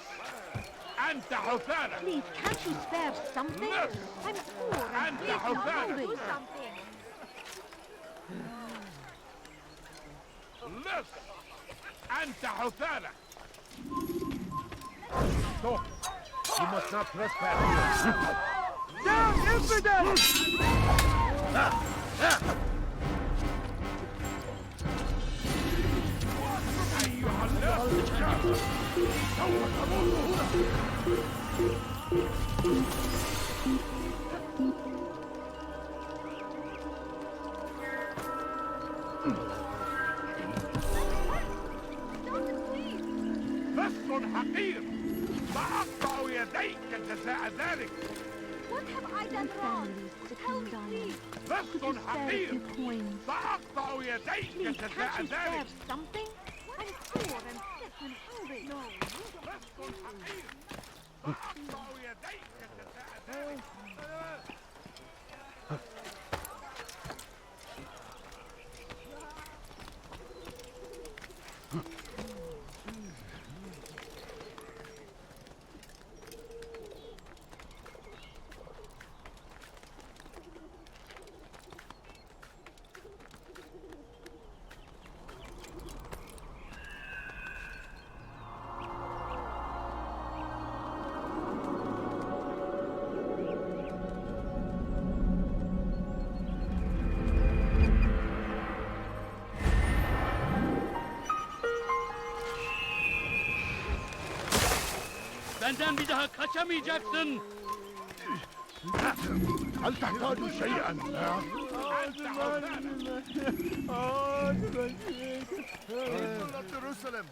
Please, can't you spare something? I'm poor and please not hungry. Do something. أنت حثالة. Stop. You must not trespass. Down, infidel! فصل حقير سأقطع يديك جزاء ذلك. What have I done wrong? Tell me, please. لست Could you spare a حقير few coins? سأقطع يديك Please, جزاء can't you spare ذلك something? I'm poor and sick and hungry. No, لست حقير سأقطع يديك جزاء ذلك Benden bir daha kaçamayacaksın. هل تحتاج شيئا؟ People of Jerusalem,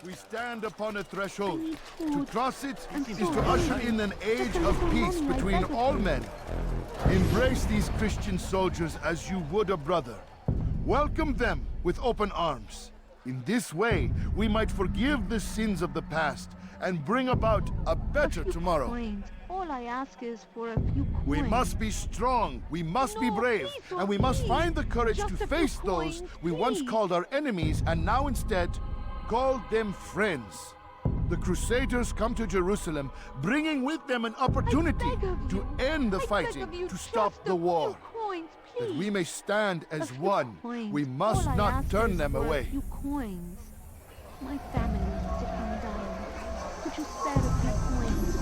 we stand upon a threshold. To cross it is to usher in an age of peace between all men. Embrace these Christian soldiers as you would a brother. Welcome them with open arms. In this way, we might forgive the sins of the past and bring about a better tomorrow. coins. All I ask is for a few coins. We must be strong, we must be brave, and we must find the courage Just to a few face those coins, we once please. called our enemies and now instead call them friends. The Crusaders come to Jerusalem, bringing with them an opportunity to end the fighting, to stop the war. Coins, That we may stand as one, coins. we must All I not ask turn is them for away. A few coins. My family is sick and dying. Could you spare a few coins?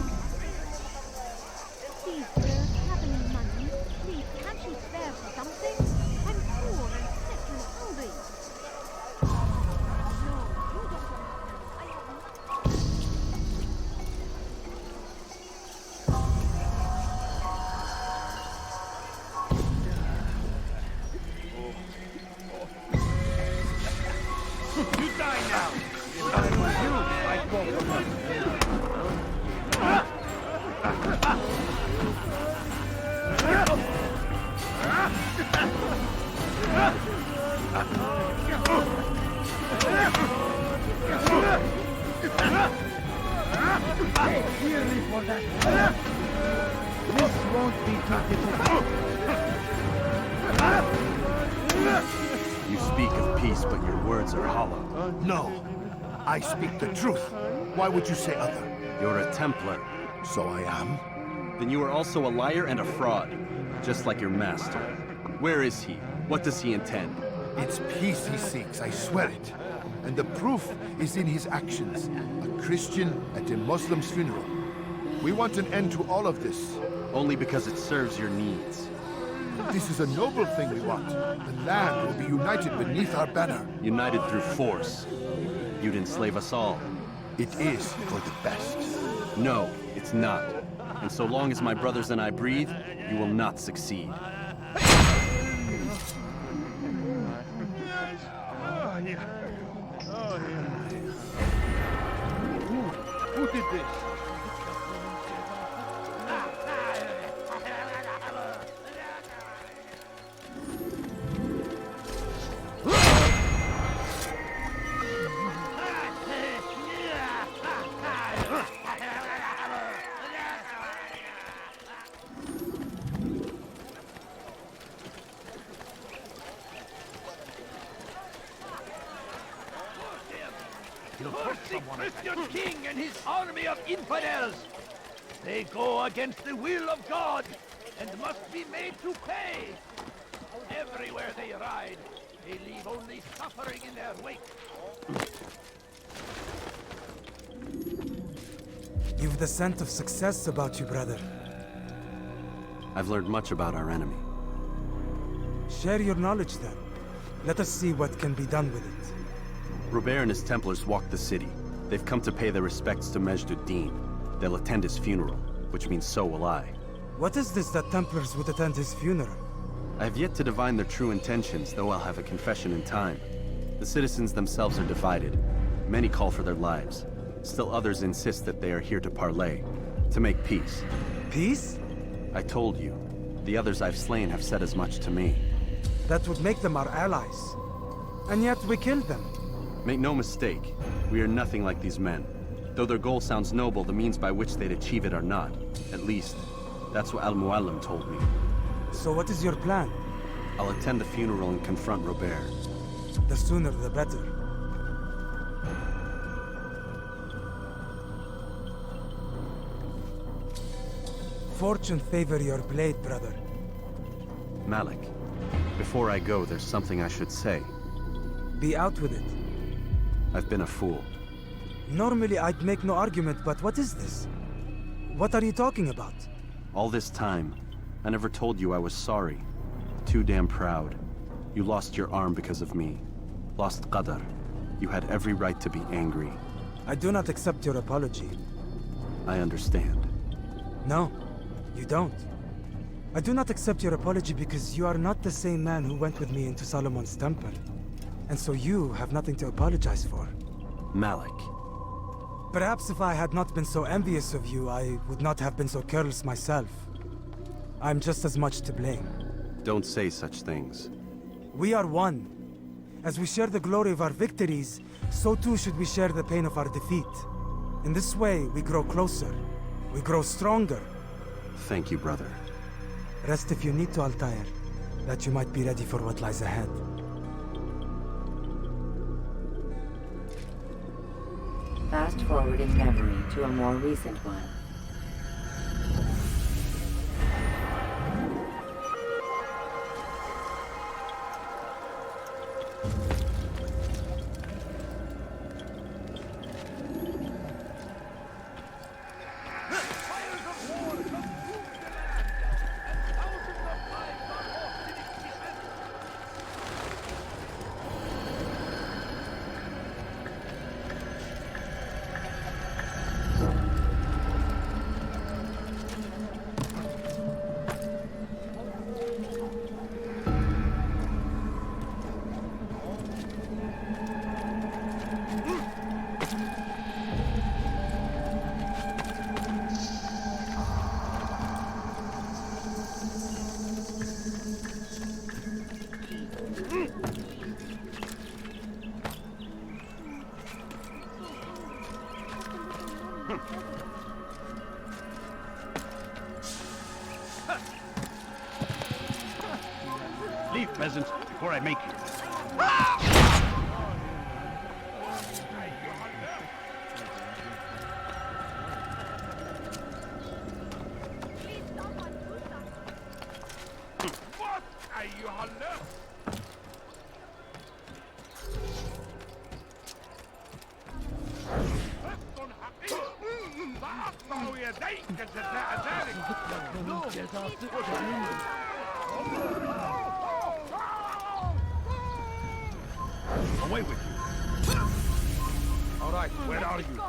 Please, sir, have any money? Please, can't you spare something? I'm poor and sick and hungry. No, you don't understand. I have nothing. You die now! If I were you, I'd go for it. Hey, hear me for that. This won't be too difficult. You speak of peace, but your words are hollow. No, I speak the truth. Why would you say other? You're a Templar. So I am. Then you are also a liar and a fraud, just like your master. Where is he? What does he intend? It's peace he seeks, I swear it. And the proof is in his actions. A Christian at a Muslim's funeral. We want an end to all of this. Only because it serves your needs. This is a noble thing we want. The land will be united beneath our banner. United through force. You'd enslave us all. It is for the best. No, it's not. And so long as my brothers and I breathe, you will not succeed. Who did this? Curse the Christian king and his army of infidels! They go against the will of God and must be made to pay! Everywhere they ride, they leave only suffering in their wake. You've the scent of success about you, brother. I've learned much about our enemy. Share your knowledge then. Let us see what can be done with it. Robert and his Templars walk the city. They've come to pay their respects to Majd-ud-Din. They'll attend his funeral, which means so will I. What is this that Templars would attend his funeral? I have yet to divine their true intentions, though I'll have a confession in time. The citizens themselves are divided. Many call for their lives. Still others insist that they are here to parley, to make peace. Peace? I told you. The others I've slain have said as much to me. That would make them our allies. And yet we killed them. Make no mistake, we are nothing like these men. Though their goal sounds noble, the means by which they'd achieve it are not. At least, that's what Al-Mualim told me. So what is your plan? I'll attend the funeral and confront Robert. The sooner the better. Fortune favor your blade, brother. Malik, before I go, there's something I should say. Be out with it. I've been a fool. Normally I'd make no argument, but what is this? What are you talking about? All this time, I never told you I was sorry. Too damn proud. You lost your arm because of me. Lost Qadar. You had every right to be angry. I do not accept your apology. I understand. No, you don't. I do not accept your apology because you are not the same man who went with me into Solomon's temple. And so you have nothing to apologize for. Malik. Perhaps if I had not been so envious of you, I would not have been so careless myself. I'm just as much to blame. Don't say such things. We are one. As we share the glory of our victories, so too should we share the pain of our defeat. In this way, we grow closer. We grow stronger. Thank you, brother. Rest if you need to, Altair, that you might be ready for what lies ahead. Fast forward in memory to a more recent one. Leave, peasants, before I make you. Away with you. All right, where are you?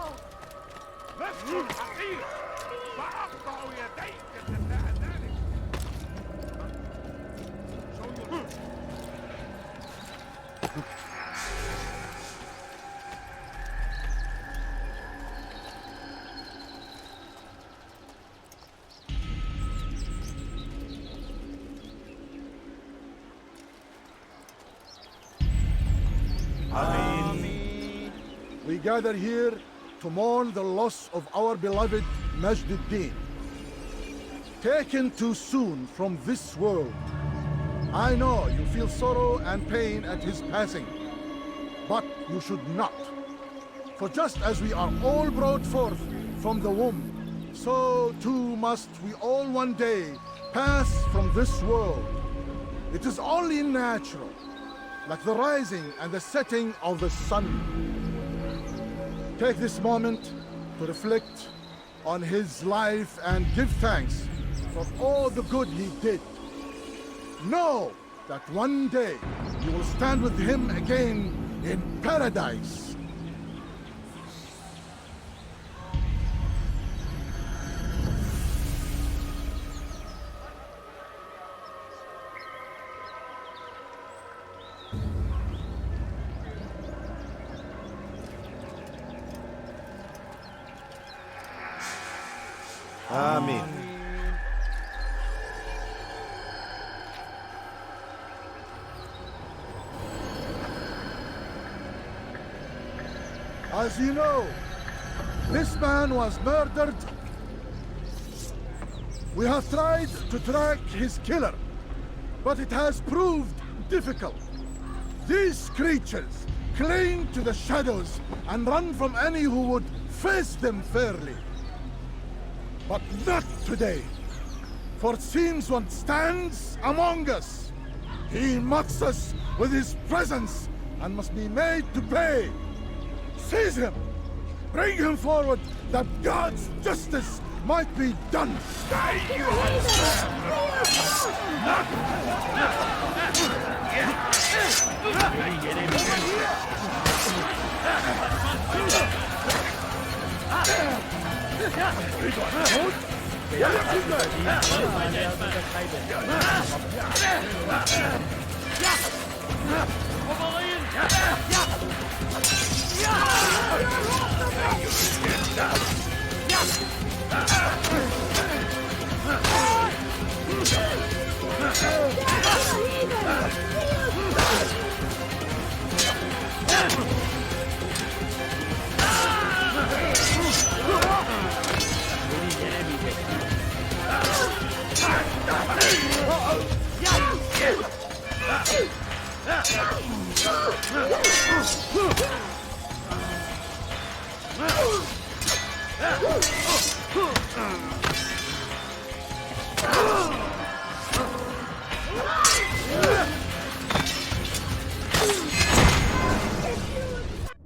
We gather here to mourn the loss of our beloved Majd-ud-Din. Taken too soon from this world. I know you feel sorrow and pain at his passing, but you should not. For just as we are all brought forth from the womb, so too must we all one day pass from this world. It is only natural, like the rising and the setting of the sun. Take this moment to reflect on his life and give thanks for all the good he did. Know that one day you will stand with him again in paradise. Amen. As you know, this man was murdered. We have tried to track his killer, but it has proved difficult. These creatures cling to the shadows and run from any who would face them fairly. But not today, for since one stands among us, he mocks us with his presence and must be made to pay. Seize him! Bring him forward that God's justice might be done!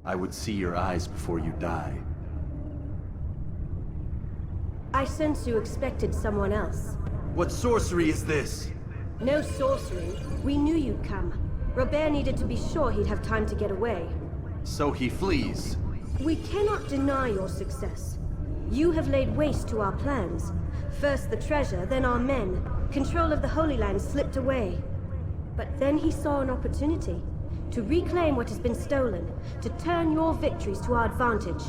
I would see your eyes before you die. I sense you expected someone else. What sorcery is this? No sorcery. We knew you'd come. Robert needed to be sure he'd have time to get away. So he flees. We cannot deny your success. You have laid waste to our plans. First the treasure, then our men. Control of the Holy Land slipped away. But then he saw an opportunity to reclaim what has been stolen, to turn your victories to our advantage.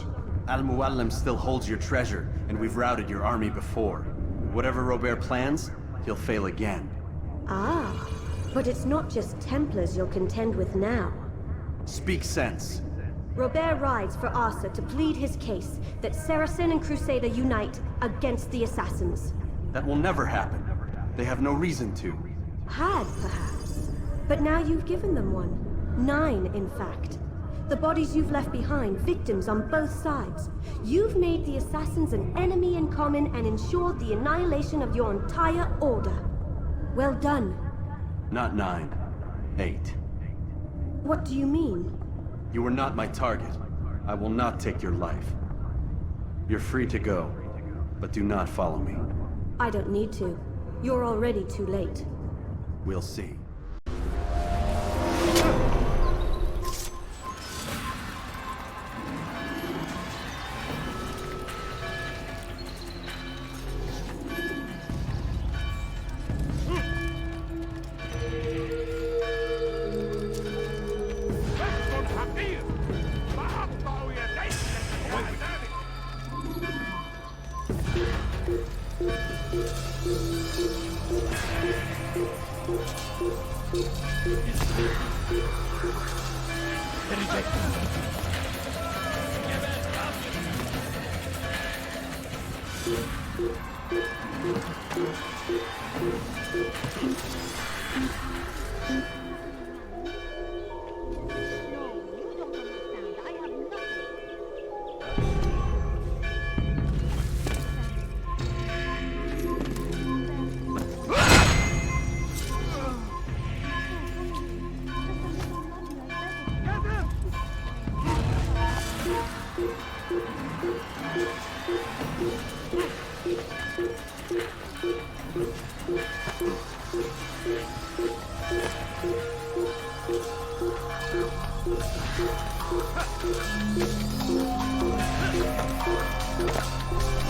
Al-Mualim still holds your treasure, and we've routed your army before. Whatever Robert plans, he'll fail again. Ah, but it's not just Templars you'll contend with now. Speak sense. Robert rides for Asa to plead his case that Saracen and Crusader unite against the Assassins. That will never happen. They have no reason to. Had, perhaps. But now you've given them one. 9, in fact. The bodies you've left behind, victims on both sides. You've made the Assassins an enemy in common and ensured the annihilation of your entire order. Well done. Not 9. 8. What do you mean? You were not my target. I will not take your life. You're free to go, but do not follow me. I don't need to. You're already too late. We'll see.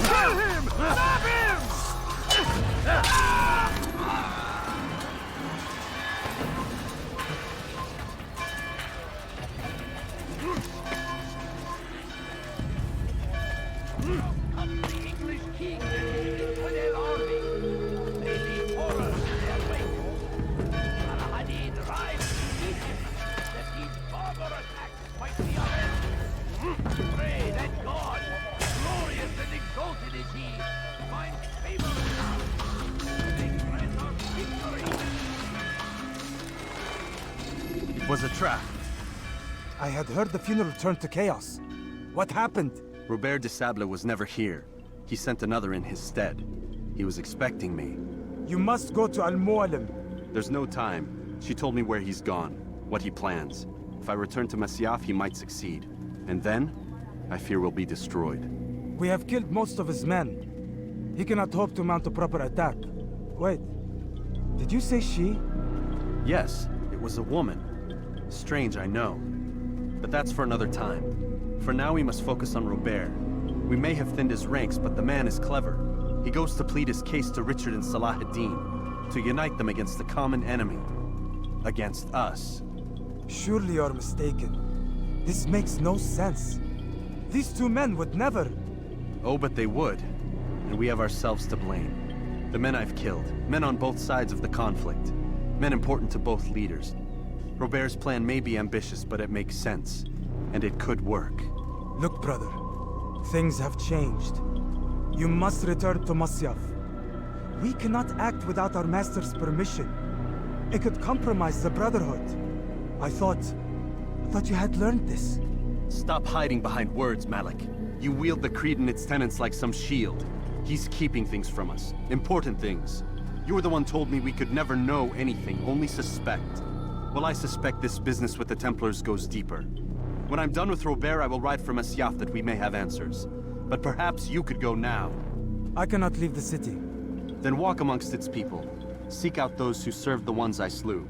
Kill him! Stop him! The English king and his infidel army. They leave horrors in their wake. Al-Hadid rides to meet him, that these barbarous acts might be avenged. was a trap. I had heard the funeral turned to chaos. What happened? Robert de Sable was never here. He sent another in his stead. He was expecting me. You must go to Al-Mualim. There's no time. She told me where he's gone, what he plans. If I return to Masyaf, he might succeed. And then, I fear we'll be destroyed. We have killed most of his men. He cannot hope to mount a proper attack. Wait, did you say she? Yes, it was a woman. Strange, I know. But that's for another time. For now, we must focus on Robert. We may have thinned his ranks, but the man is clever. He goes to plead his case to Richard and Salah ad-Din, to unite them against the common enemy. Against us. Surely you're mistaken. This makes no sense. These two men would never... Oh, but they would. And we have ourselves to blame. The men I've killed, men on both sides of the conflict. Men important to both leaders. Robert's plan may be ambitious, but it makes sense. And it could work. Look, brother. Things have changed. You must return to Masyaf. We cannot act without our master's permission. It could compromise the Brotherhood. I thought you had learned this. Stop hiding behind words, Malik. You wield the creed and its tenets like some shield. He's keeping things from us. Important things. You were the one told me we could never know anything, only suspect. Well, I suspect this business with the Templars goes deeper. When I'm done with Robert, I will ride for Masyaf that we may have answers. But perhaps you could go now. I cannot leave the city. Then walk amongst its people. Seek out those who served the ones I slew.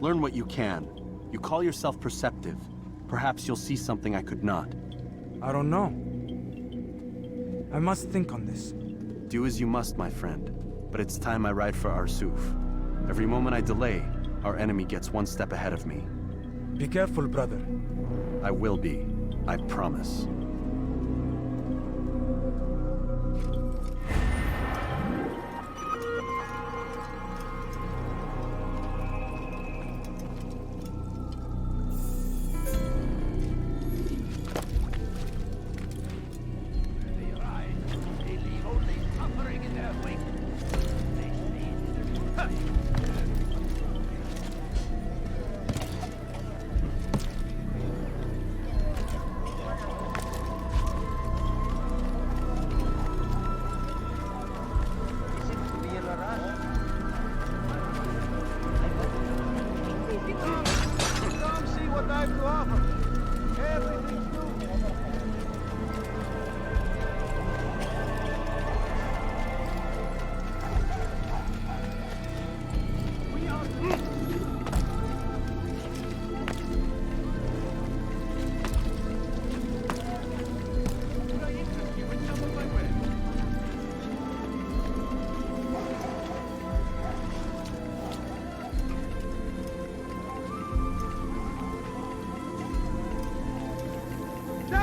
Learn what you can. You call yourself perceptive. Perhaps you'll see something I could not. I don't know. I must think on this. Do as you must, my friend. But it's time I ride for Arsuf. Every moment I delay, our enemy gets one step ahead of me. Be careful, brother. I will be. I promise.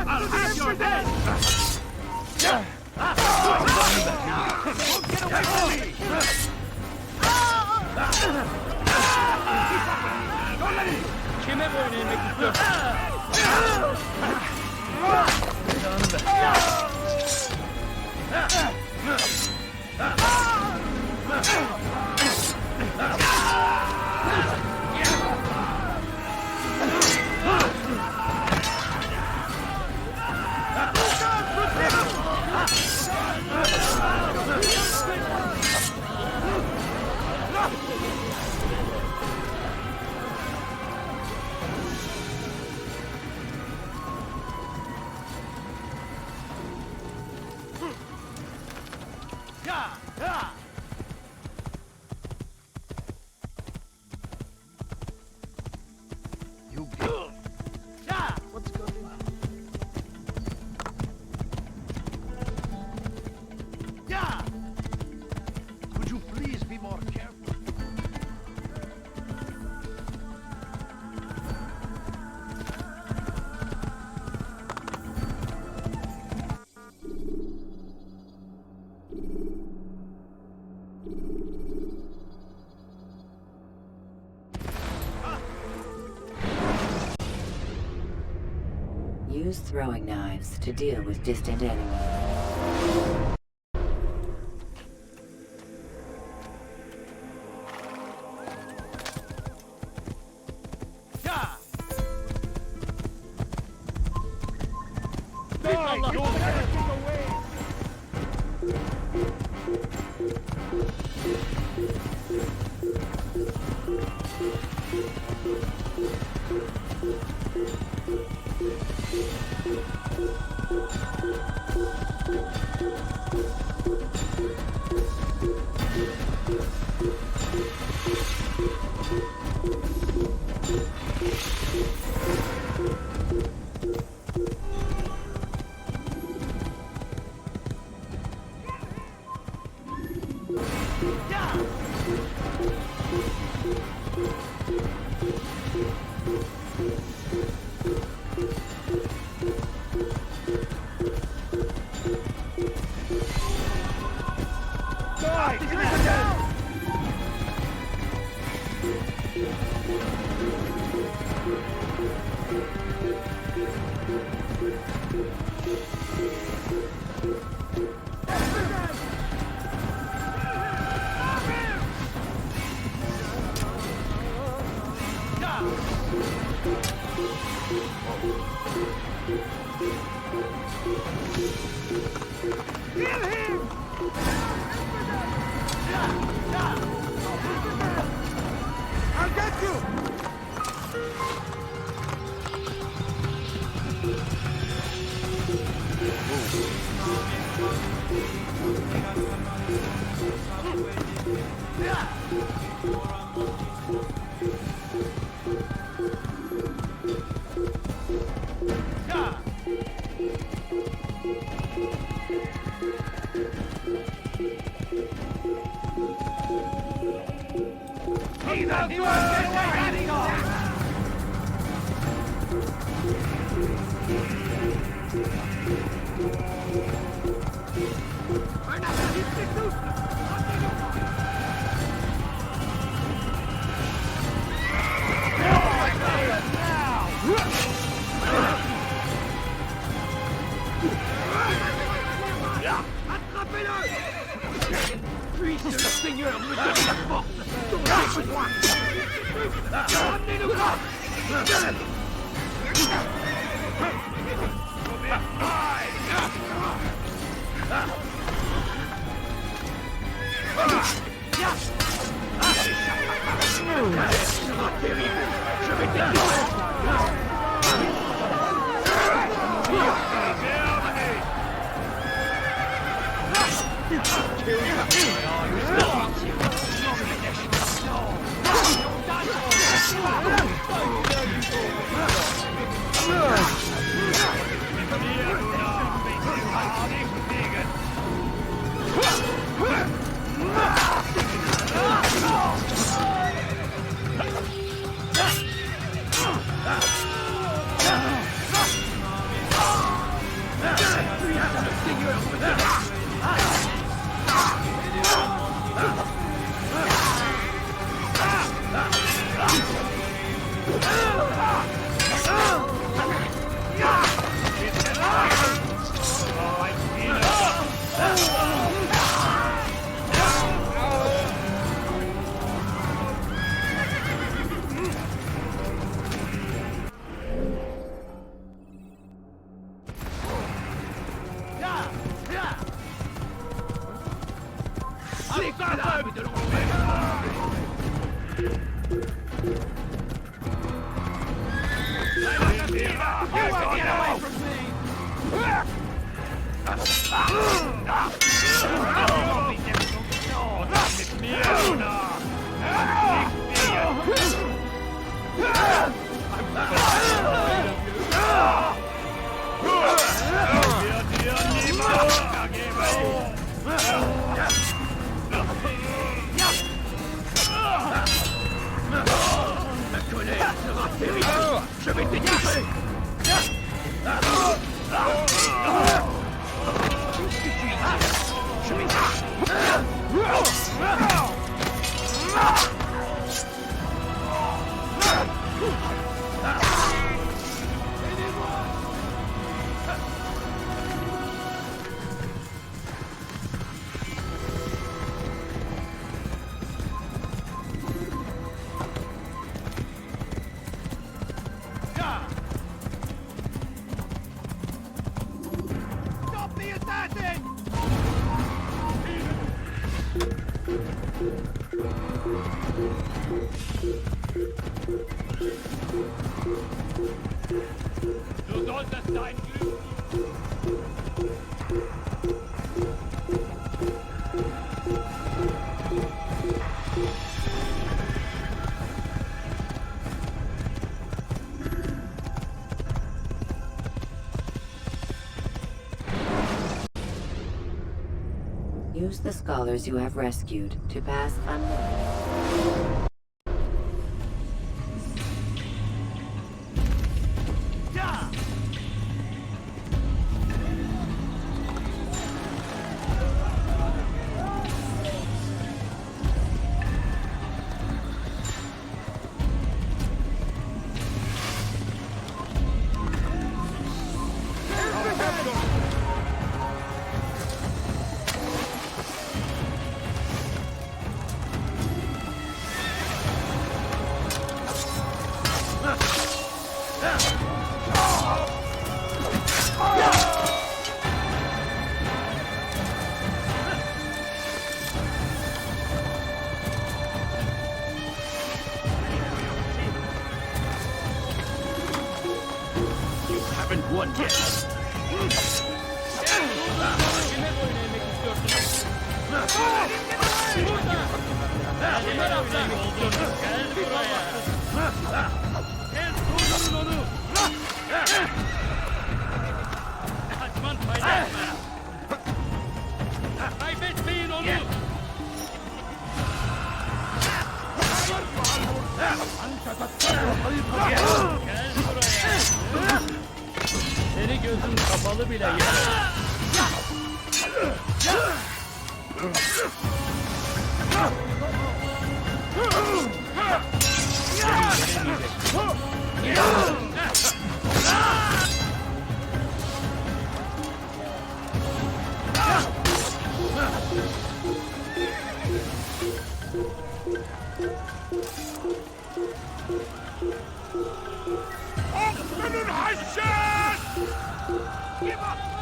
I'll have your head! Get away from me! Don't let him! Kime böyle yemek istiyorsun? Could you please be more careful? Use throwing knives to deal with distant enemies. Yeah! Du solltest dein Glück... Use the scholars you have rescued to pass unnoticed. Kaybetmeyin onu! Gel buraya! Seni gözün kapalı bile yer.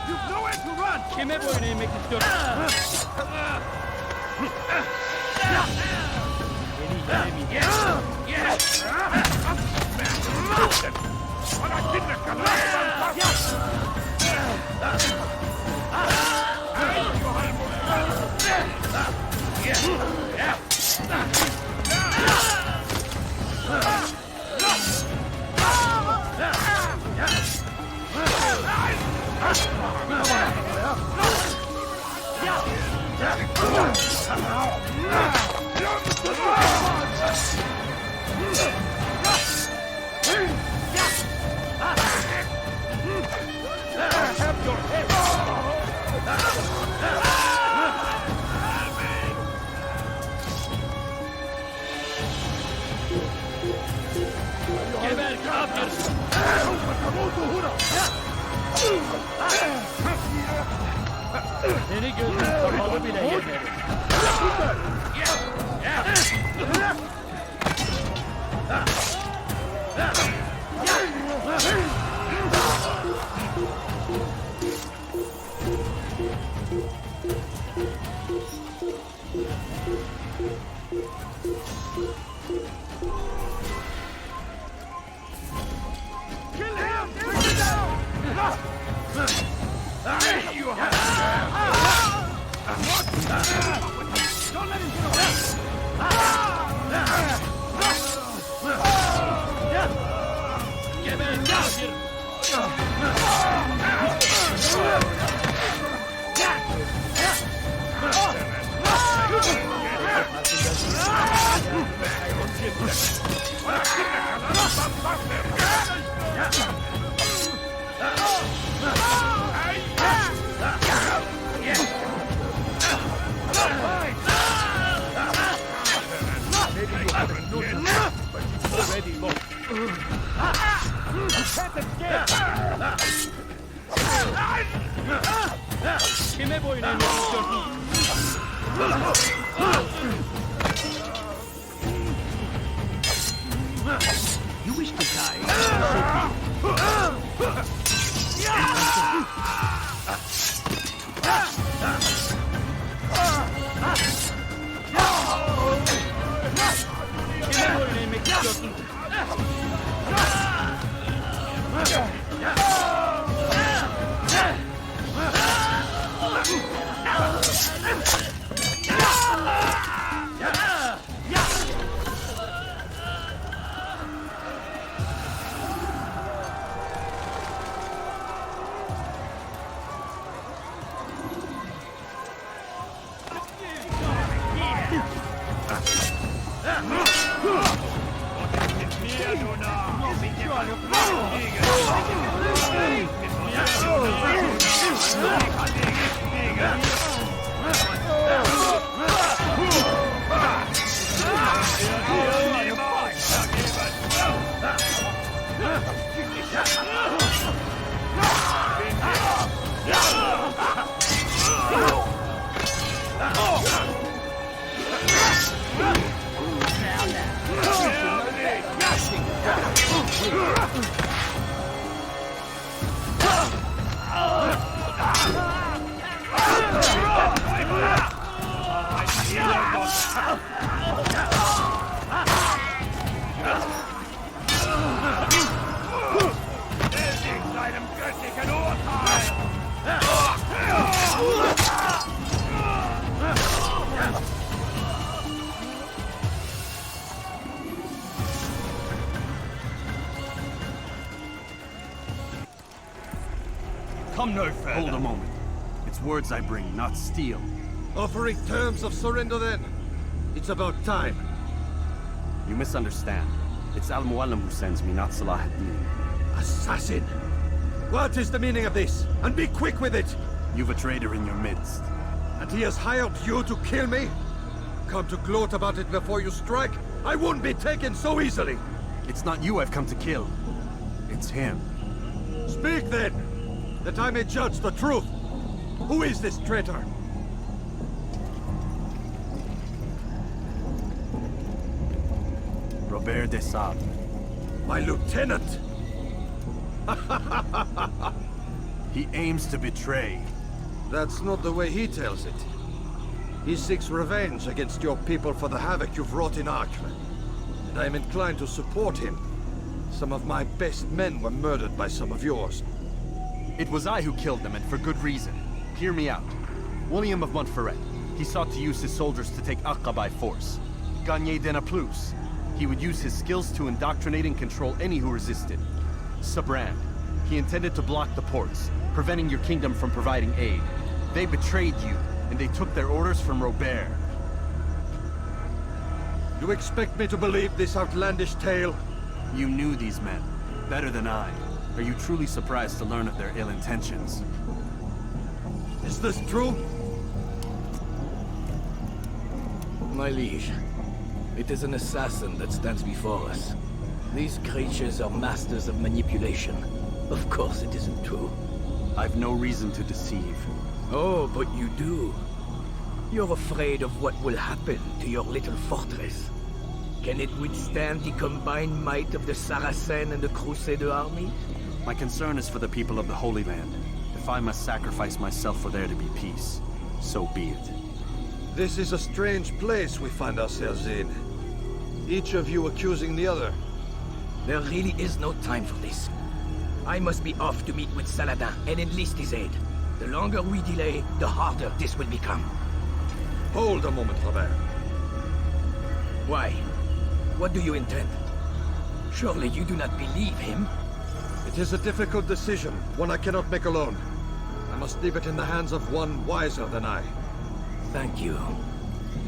You've nowhere to run! Kime boyun eğmek istiyorsun? Beni yenemeyeceksin. Geber kafir! Seni gözün kapalı bile yemerim. Kill him! Bring him down! You have Don't let him get away! Geber kafir! Maybe you haven't noticed, but you've already lost. You can't escape! Kime boyun eğmek istiyorsun? You wish to die? Kime boyun eğmek istiyorsun? Come no further. Hold a moment. It's words I bring, not steel. Offering terms of surrender then. It's about time. You misunderstand. It's Al-Mualim who sends me, not Salah ad-Din. Assassin! What is the meaning of this? And be quick with it! You've a traitor in your midst. And he has hired you to kill me? Come to gloat about it before you strike? I won't be taken so easily! It's not you I've come to kill. It's him. Speak then! That I may judge the truth! Who is this traitor? Robert de Sable. My lieutenant! He aims to betray. That's not the way he tells it. He seeks revenge against your people for the havoc you've wrought in Acre. And I am inclined to support him. Some of my best men were murdered by some of yours. It was I who killed them, and for good reason. Hear me out. William of Montferrat. He sought to use his soldiers to take Acre by force. Gagné de Naplouse. He would use his skills to indoctrinate and control any who resisted. Sabrand. He intended to block the ports, preventing your kingdom from providing aid. They betrayed you, and they took their orders from Robert. You expect me to believe this outlandish tale? You knew these men, better than I. Are you truly surprised to learn of their ill intentions? Is this true? My liege, it is an assassin that stands before us. These creatures are masters of manipulation. Of course it isn't true. I've no reason to deceive. Oh, but you do. You're afraid of what will happen to your little fortress. Can it withstand the combined might of the Saracen and the Crusader army? My concern is for the people of the Holy Land. If I must sacrifice myself for there to be peace, so be it. This is a strange place we find ourselves in. Each of you accusing the other. There really is no time for this. I must be off to meet with Saladin and enlist his aid. The longer we delay, the harder this will become. Hold a moment, Robert. Why? What do you intend? Surely you do not believe him? It is a difficult decision, one I cannot make alone. I must leave it in the hands of one wiser than I. Thank you.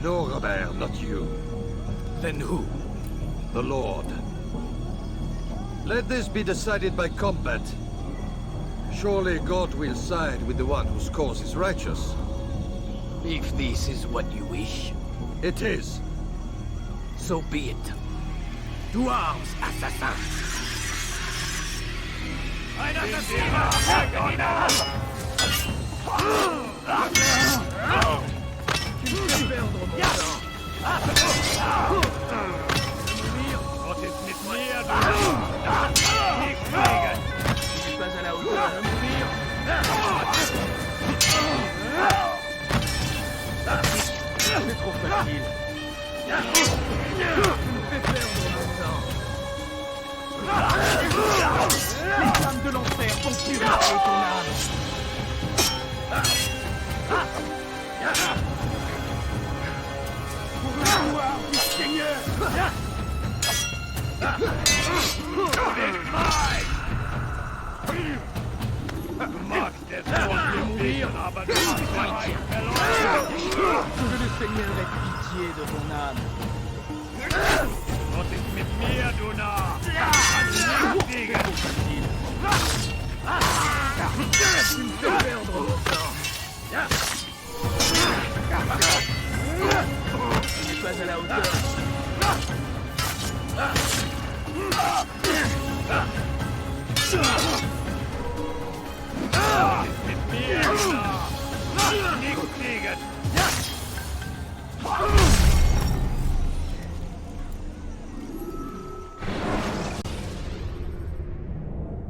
No, Robert, not you. Then who? The Lord. Let this be decided by combat. Surely God will side with the one whose cause is righteous. If this is what you wish. It is. So be it. To arms, assassin! C'est trop facile. Les flammes de l'enfer vont purifier ton âme. Pour le pouvoir du Seigneur. Que le Seigneur ait pitié de ton âme. Was ist mit mir, du Narr? Kannst nicht fliegen! Mit mir, du Narr! Nicht fliegen!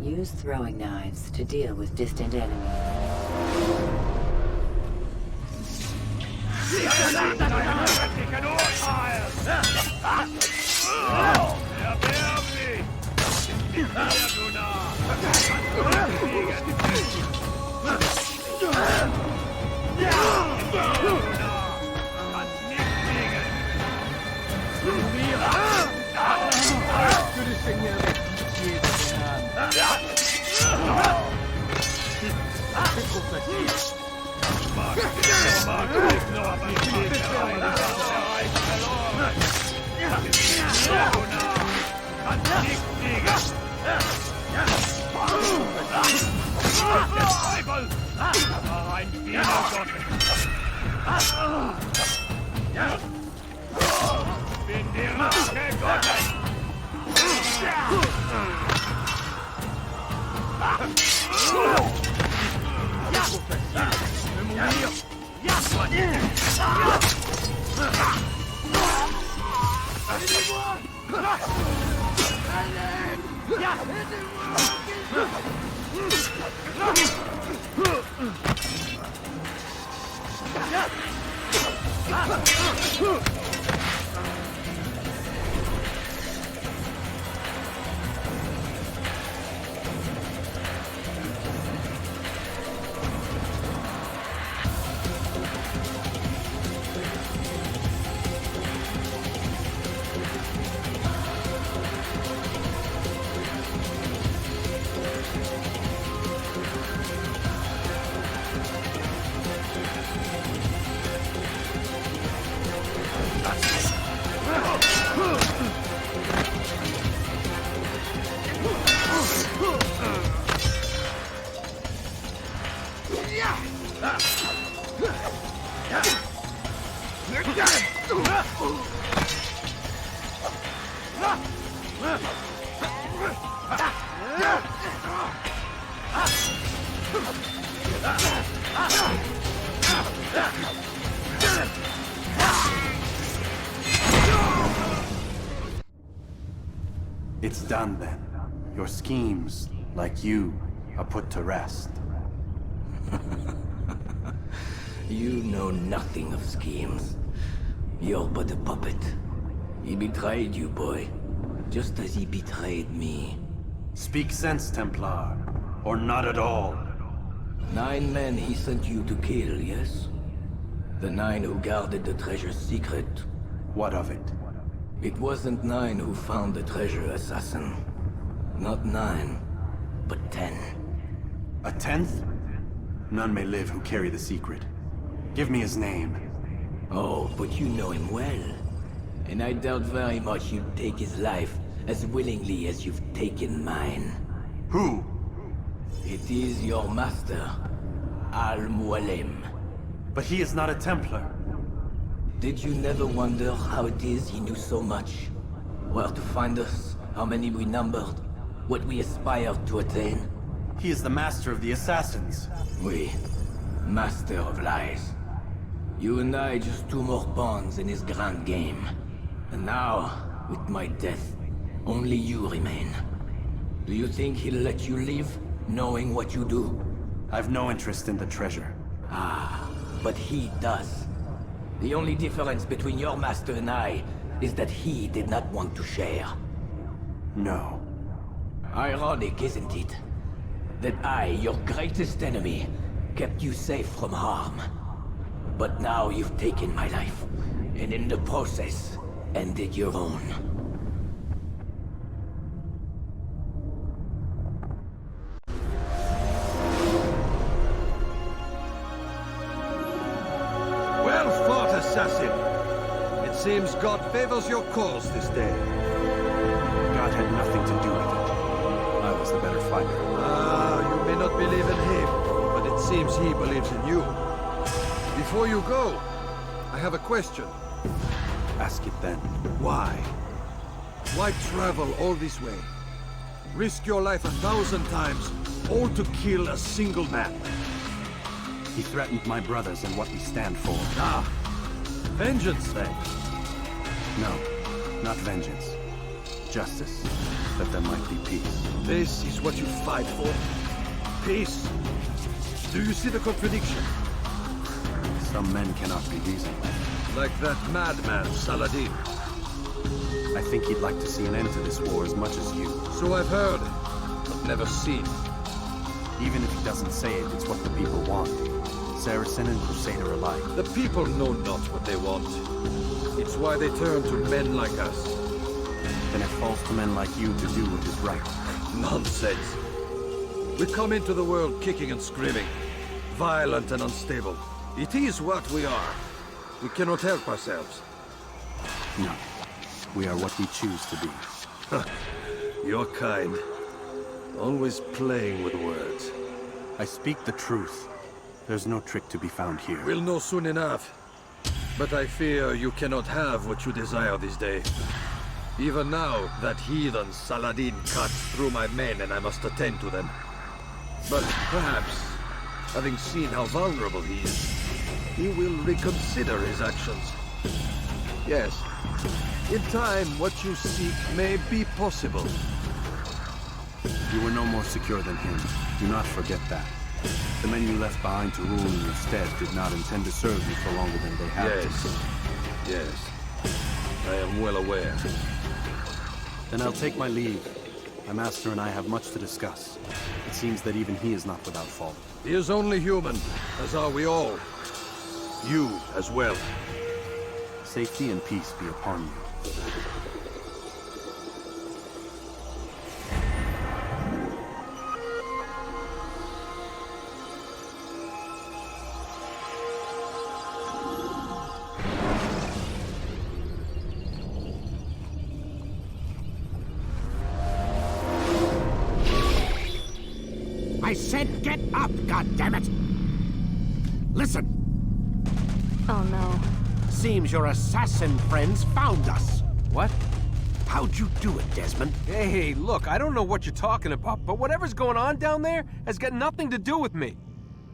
Use throwing knives to deal with distant enemies. It's done then. Your schemes, like you, are put to rest. You know nothing of schemes. You're but a puppet. He betrayed you, boy. Just as he betrayed me. Speak sense, Templar. Or not at all. 9 men he sent you to kill, yes? The 9 who guarded the treasure's secret. What of it? It wasn't 9 who found the treasure, assassin. Not 9, but 10. A 10th? None may live who carry the secret. Give me his name. Oh, but you know him well. And I doubt very much you'd take his life as willingly as you've taken mine. Who? It is your master, Al-Mualim. But he is not a Templar. Did you never wonder how it is he knew so much? Where to find us, how many we numbered, what we aspired to attain? He is the master of the assassins. Oui, master of lies. You and I just 2 more pawns in his grand game. And now, with my death, only you remain. Do you think he'll let you live, knowing what you do? I've no interest in the treasure. Ah, but he does. The only difference between your master and I is that he did not want to share. No. Ironic, isn't it? That I, your greatest enemy, kept you safe from harm. But now you've taken my life, and in the process, ended your own. Well fought, assassin. It seems God favors your cause this day. had nothing to do with it. I was the better fighter. You may not believe in him, but it seems he believes in you. Before you go, I have a question. Ask it then. Why? Why travel all this way? Risk your life 1,000 times, all to kill a single man. He threatened my brothers and what we stand for. Vengeance then? No, not vengeance. Justice, that there might be peace. This is what you fight for? Peace? Do you see the contradiction? Some men cannot be reasoned with. Like that madman, Saladin. I think he'd like to see an end to this war as much as you. So I've heard, but never seen. Even if he doesn't say it, it's what the people want. Saracen and Crusader alike. The people know not what they want. It's why they turn to men like us. Then it falls to men like you to do what is right. Nonsense. We come into the world kicking and screaming, violent and unstable. It is what we are. We cannot help ourselves. No. We are what we choose to be. Your kind. Always playing with words. I speak the truth. There's no trick to be found here. We'll know soon enough. But I fear you cannot have what you desire this day. Even now, that heathen Saladin cuts through my men and I must attend to them. But perhaps, having seen how vulnerable he is, he will reconsider his actions. Yes, in time, what you seek may be possible. You were no more secure than him. Do not forget that. The men you left behind to rule in your stead did not intend to serve you for longer than they have to. Yes. I am well aware. Then I'll take my leave. My master and I have much to discuss. It seems that even he is not without fault. He is only human, as are we all. You as well. Safety and peace be upon you. I said get up, goddammit! Listen! Oh no. Seems your assassin friends found us. What? How'd you do it, Desmond? Hey, look, I don't know what you're talking about, but whatever's going on down there has got nothing to do with me.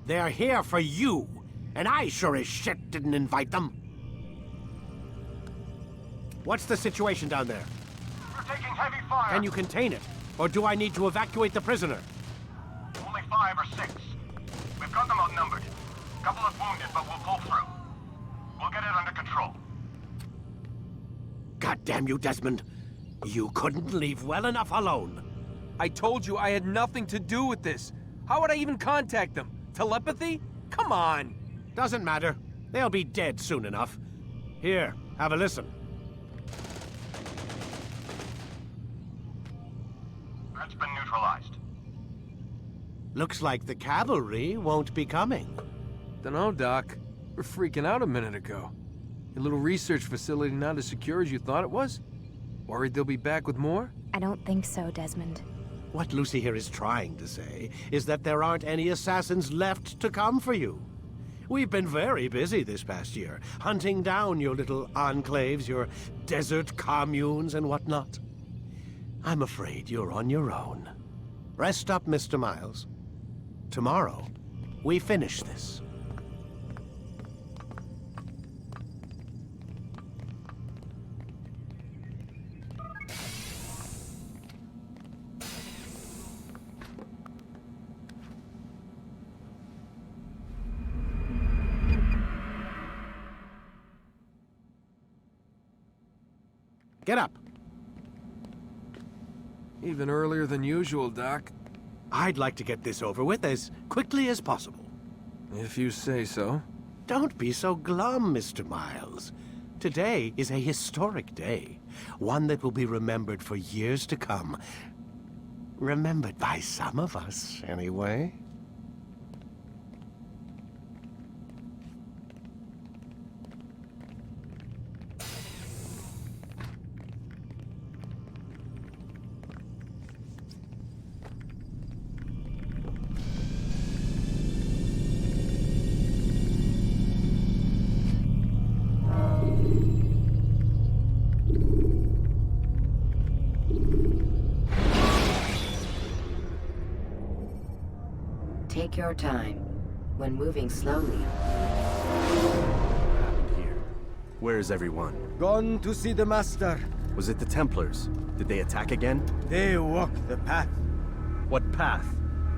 They're here for you, and I sure as shit didn't invite them. What's the situation down there? We're taking heavy fire. Can you contain it? Or do I need to evacuate the prisoner? Only 5 or 6. We've got them outnumbered. Couple of wounded, but we'll pull through. We'll get it under control. God damn you, Desmond. You couldn't leave well enough alone. I told you I had nothing to do with this. How would I even contact them? Telepathy? Come on. Doesn't matter. They'll be dead soon enough. Here, have a listen. Threat's been neutralized. Looks like the cavalry won't be coming. Dunno, Doc. We're freaking out a minute ago. Your little research facility not as secure as you thought it was? Worried they'll be back with more? I don't think so, Desmond. What Lucy here is trying to say is that there aren't any assassins left to come for you. We've been very busy this past year, hunting down your little enclaves, your desert communes and whatnot. I'm afraid you're on your own. Rest up, Mr. Miles. Tomorrow, we finish this. Get up. Even earlier than usual, Doc. I'd like to get this over with as quickly as possible. If you say so. Don't be so glum, Mr. Miles. Today is a historic day. One that will be remembered for years to come. Remembered by some of us, anyway. your time. When moving slowly. What happened here? Where is everyone? Gone to see the Master. Was it the Templars? Did they attack again? They walk the path. What path?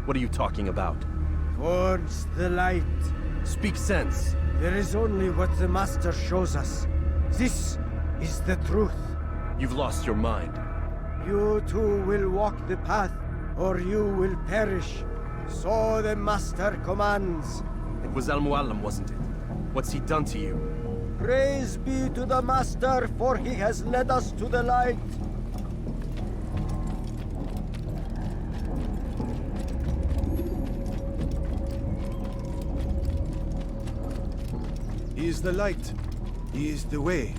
What are you talking about? Towards the light. Speak sense. There is only what the Master shows us. This is the truth. You've lost your mind. You too will walk the path, or you will perish. So the Master commands. It was Al-Mualim, wasn't it? What's he done to you? Praise be to the Master, for he has led us to the light. He is the light. He is the way.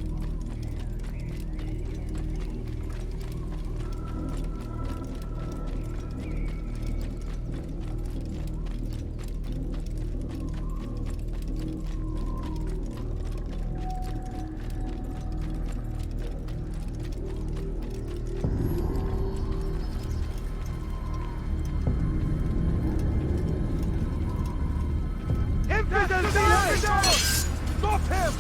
Stop him!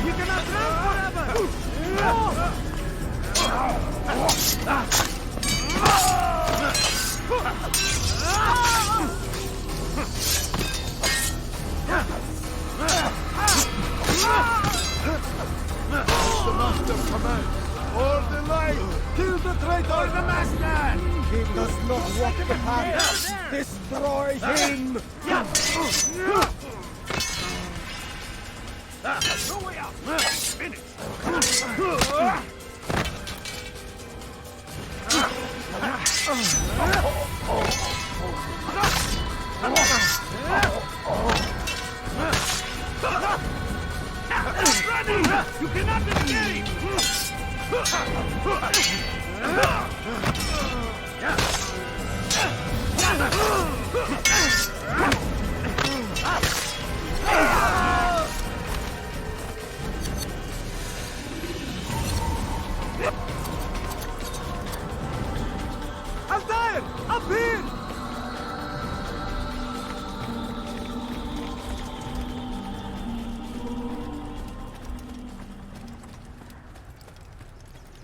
You cannot run forever! The Master commands. For the light! Kill the traitor! The Master! He does not walk the path. Destroy him! No way out! Finish! You cannot escape! Altair! Up here!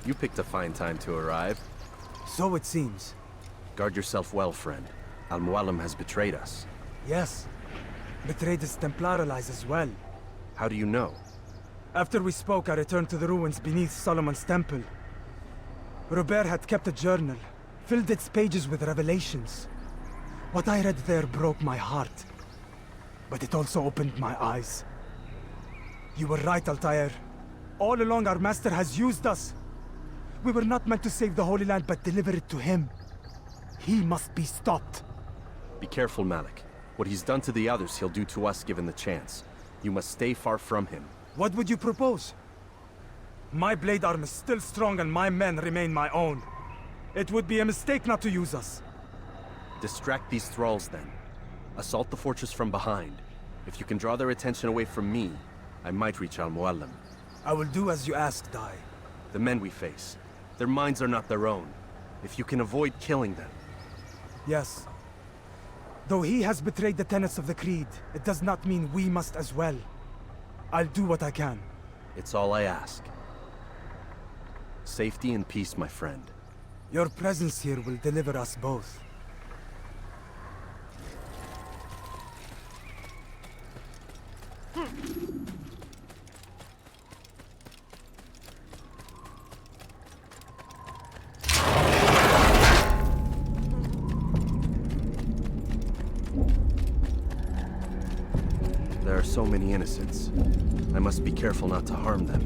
You picked a fine time to arrive. So it seems. Guard yourself well, friend. Al-Mualim has betrayed us. Yes. Betrayed his Templar allies as well. How do you know? After we spoke, I returned to the ruins beneath Solomon's temple. Robert had kept a journal, filled its pages with revelations. What I read there broke my heart. But it also opened my eyes. You were right, Altair. All along our master has used us. We were not meant to save the Holy Land, but deliver it to him. He must be stopped. Be careful, Malik. What he's done to the others, he'll do to us given the chance. You must stay far from him. What would you propose? My blade arm is still strong and my men remain my own. It would be a mistake not to use us. Distract these thralls, then. Assault the fortress from behind. If you can draw their attention away from me, I might reach Al-Mualim. I will do as you ask, Dai. The men we face, their minds are not their own. If you can avoid killing them. Yes. Though he has betrayed the tenets of the Creed, it does not mean we must as well. I'll do what I can. It's all I ask. Safety and peace, my friend. Your presence here will deliver us both. so many innocents. I must be careful not to harm them.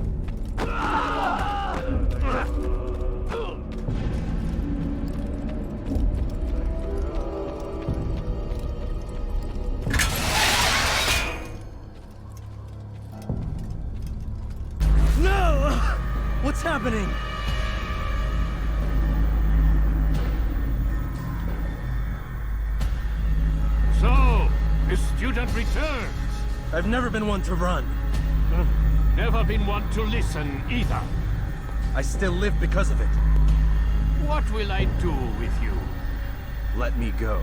No! What's happening? So, the student returns. I've never been one to run. Never been one to listen either. I still live because of it. What will I do with you? Let me go.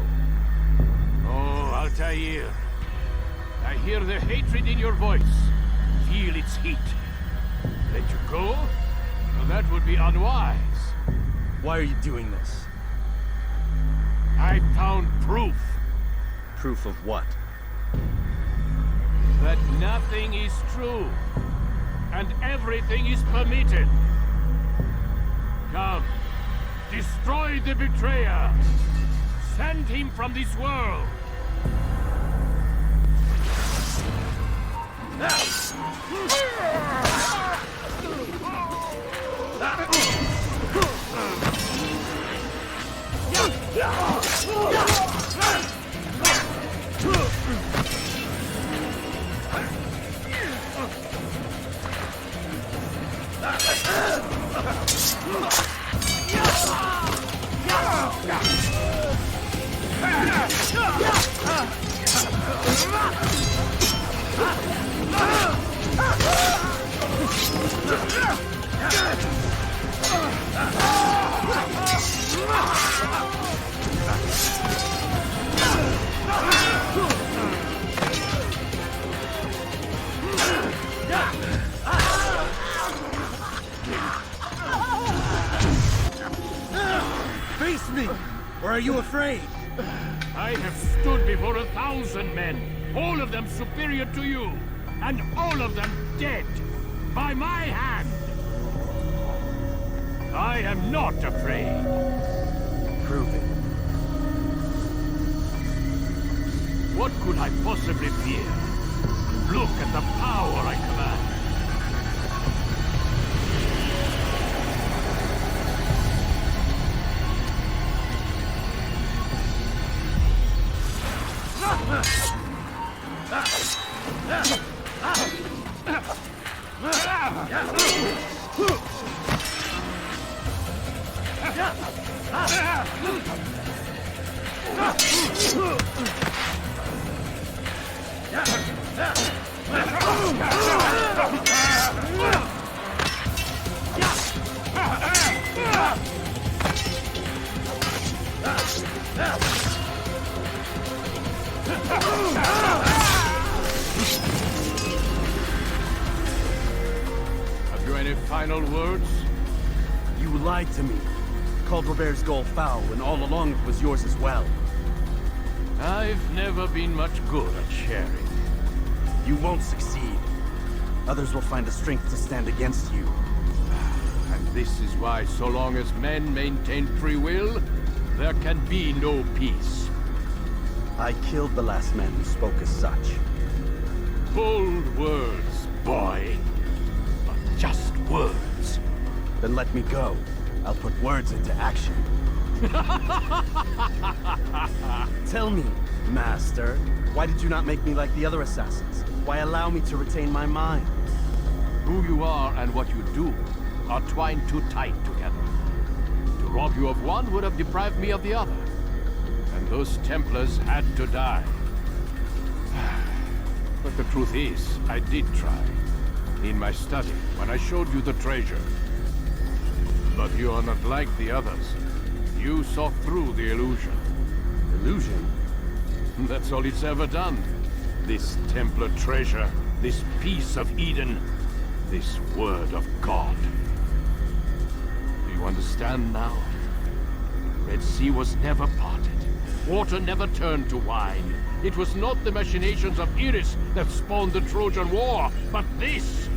Oh, Altair. I hear the hatred in your voice. Feel its heat. Let you go? Well, that would be unwise. Why are you doing this? I found proof. Proof of what? That nothing is true. And everything is permitted. Come. Destroy the betrayer. Send him from this world. Face me! Or are you afraid? I have stood before 1,000 men, all of them superior to you, and all of them dead, by my hand. I am not afraid. Prove it. What could I possibly fear? Look at the power I command. Have you any final words? You lied to me. Called Robert's goal foul, and all along it was yours as well. I've never been much good at sharing. You won't succeed. Others will find the strength to stand against you. And this is why, so long as men maintain free will, there can be no peace. I killed the last man who spoke as such. Bold words, boy. But just words. Then let me go. I'll put words into action. Tell me, Master, why did you not make me like the other assassins? Why allow me to retain my mind? Who you are and what you do are twined too tight together. To rob you of one would have deprived me of the other. And those Templars had to die. But the truth is, I did try. In my study, when I showed you the treasure. But you are not like the others. You saw through the illusion. Illusion? That's all it's ever done. This Templar treasure, this piece of Eden, this word of God. Do you understand now? The Red Sea was never parted. Water never turned to wine. It was not the machinations of Eris that spawned the Trojan War, but this!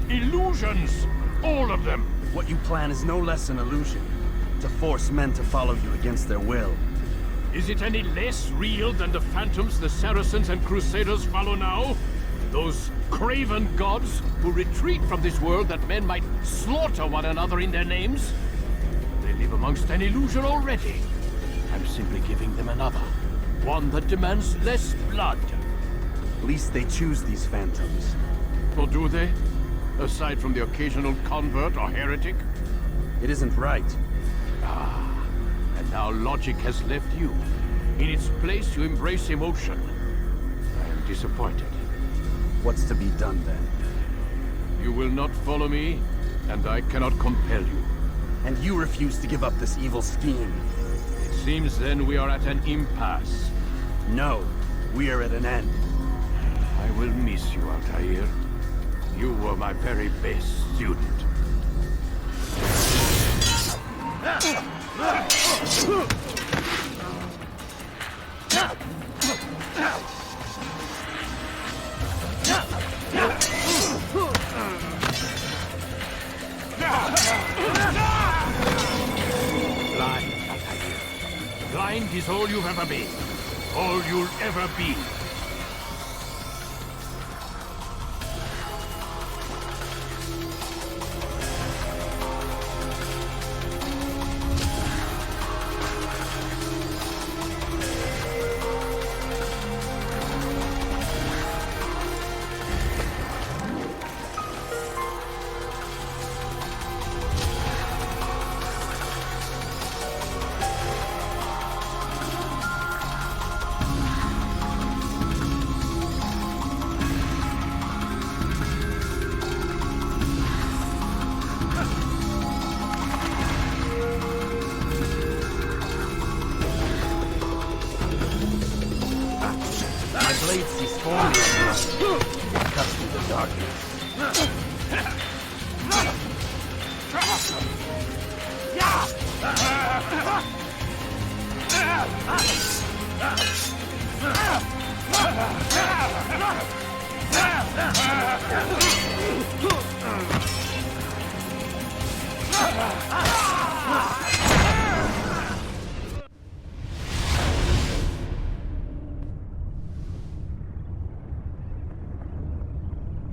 Illusions! All of them! What you plan is no less an illusion. To force men to follow you against their will. Is it any less real than the phantoms the Saracens and Crusaders follow now? Those craven gods who retreat from this world that men might slaughter one another in their names? They live amongst an illusion already. I'm simply giving them another. One that demands less blood. At least they choose these phantoms. Or do they? Aside from the occasional convert or heretic? It isn't right. Ah, and now logic has left you. In its place, you embrace emotion. I am disappointed. What's to be done then? You will not follow me, and I cannot compel you. And you refuse to give up this evil scheme. It seems then we are at an impasse. No, we are at an end. I will miss you, Altair. You were my very best student. Blind, Altair. Blind is all you've ever been. All you'll ever be. blade sees only it cuts through the darkness.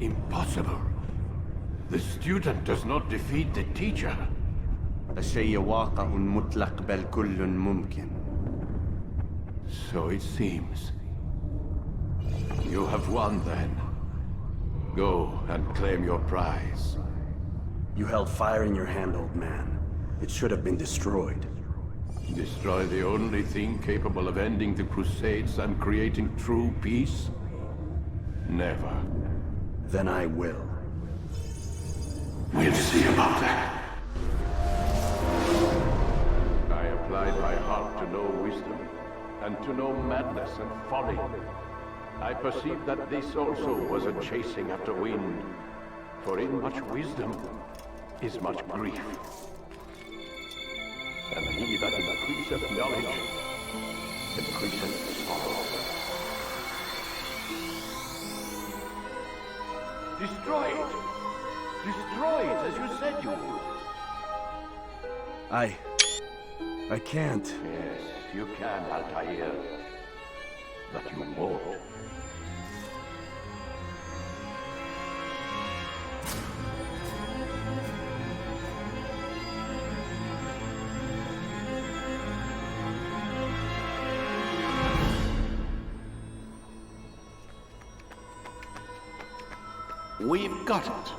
Impossible. The student does not defeat the teacher. الشيء واقع مطلق بل كل ممكن. So it seems. You have won then. Go and claim your prize. You held fire in your hand, old man. It should have been destroyed. Destroy the only thing capable of ending the Crusades and creating true peace? Never. Then I will. We'll see about that. I applied my heart to know wisdom, and to know madness and folly. I perceived that this also was a chasing after wind, for in much wisdom is much grief. And he that increaseth knowledge, increaseth sorrow. Destroy it! Destroy it, as you said you would. I can't. Yes, you can, Altair. But you won't. We've got it.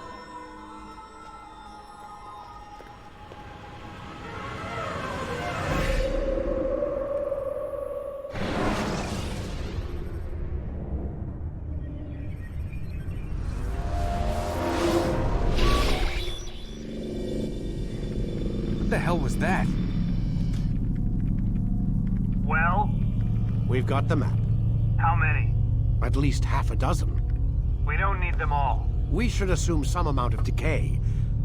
What the hell was that? Well? We've got the map. How many? At least half a dozen. We don't need them all. We should assume some amount of decay.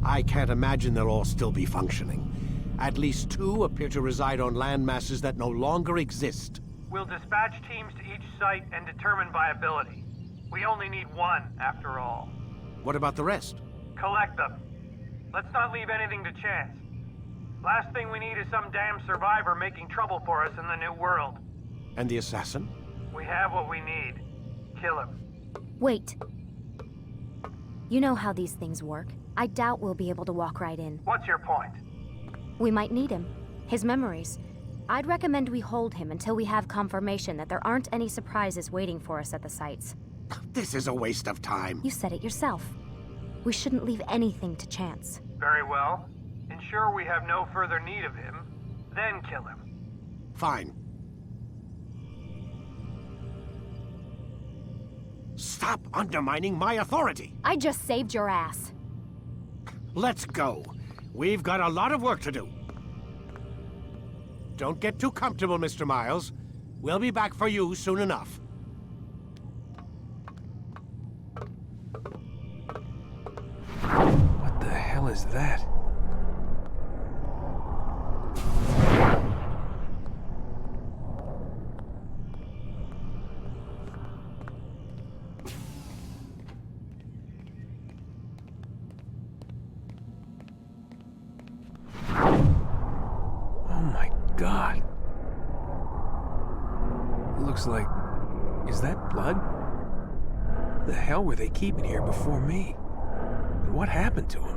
I can't imagine they'll all still be functioning. At least 2 appear to reside on landmasses that no longer exist. We'll dispatch teams to each site and determine viability. We only need 1, after all. What about the rest? Collect them. Let's not leave anything to chance. Last thing we need is some damn survivor making trouble for us in the new world. And the assassin? We have what we need. Kill him. Wait. You know how these things work. I doubt we'll be able to walk right in. What's your point? We might need him. His memories. I'd recommend we hold him until we have confirmation that there aren't any surprises waiting for us at the sites. This is a waste of time. You said it yourself. We shouldn't leave anything to chance. Very well. Ensure we have no further need of him, then kill him. Fine. Stop undermining my authority! I just saved your ass. Let's go. We've got a lot of work to do. Don't get too comfortable, Mr. Miles. We'll be back for you soon enough. What the hell is that? God. Looks like... Is that blood? The hell were they keeping here before me? And what happened to him?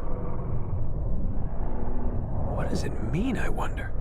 What does it mean, I wonder?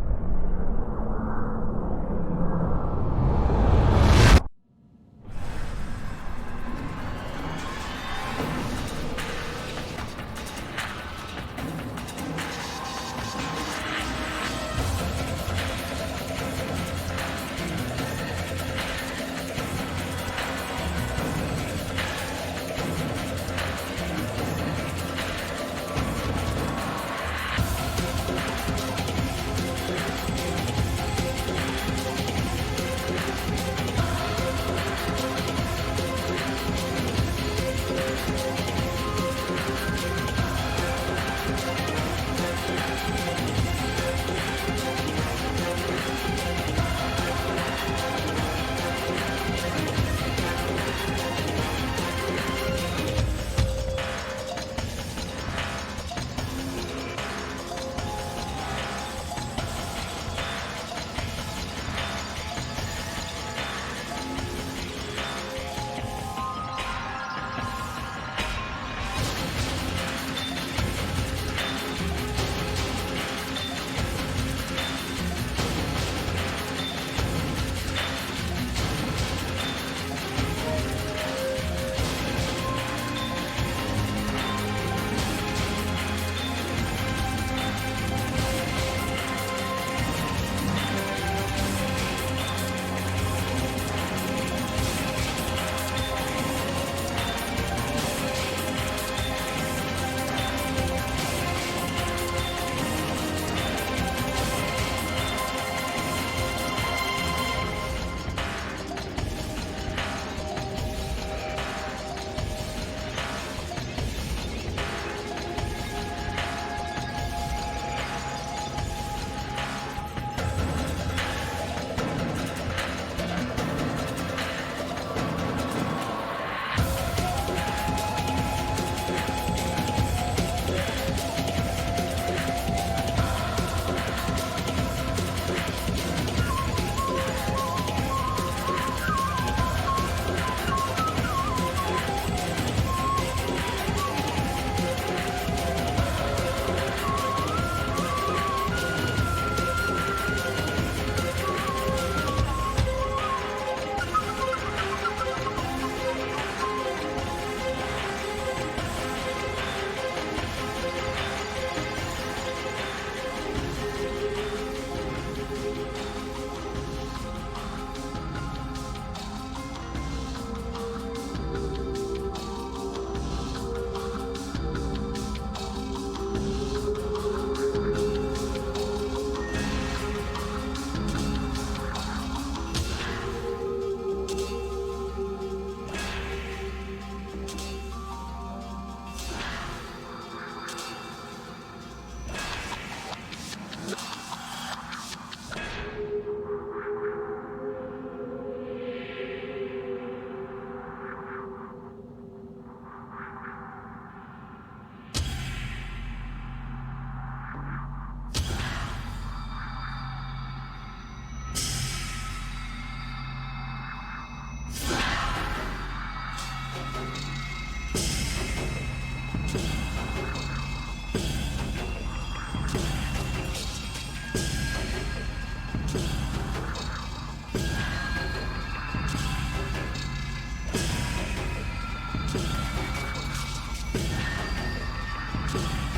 you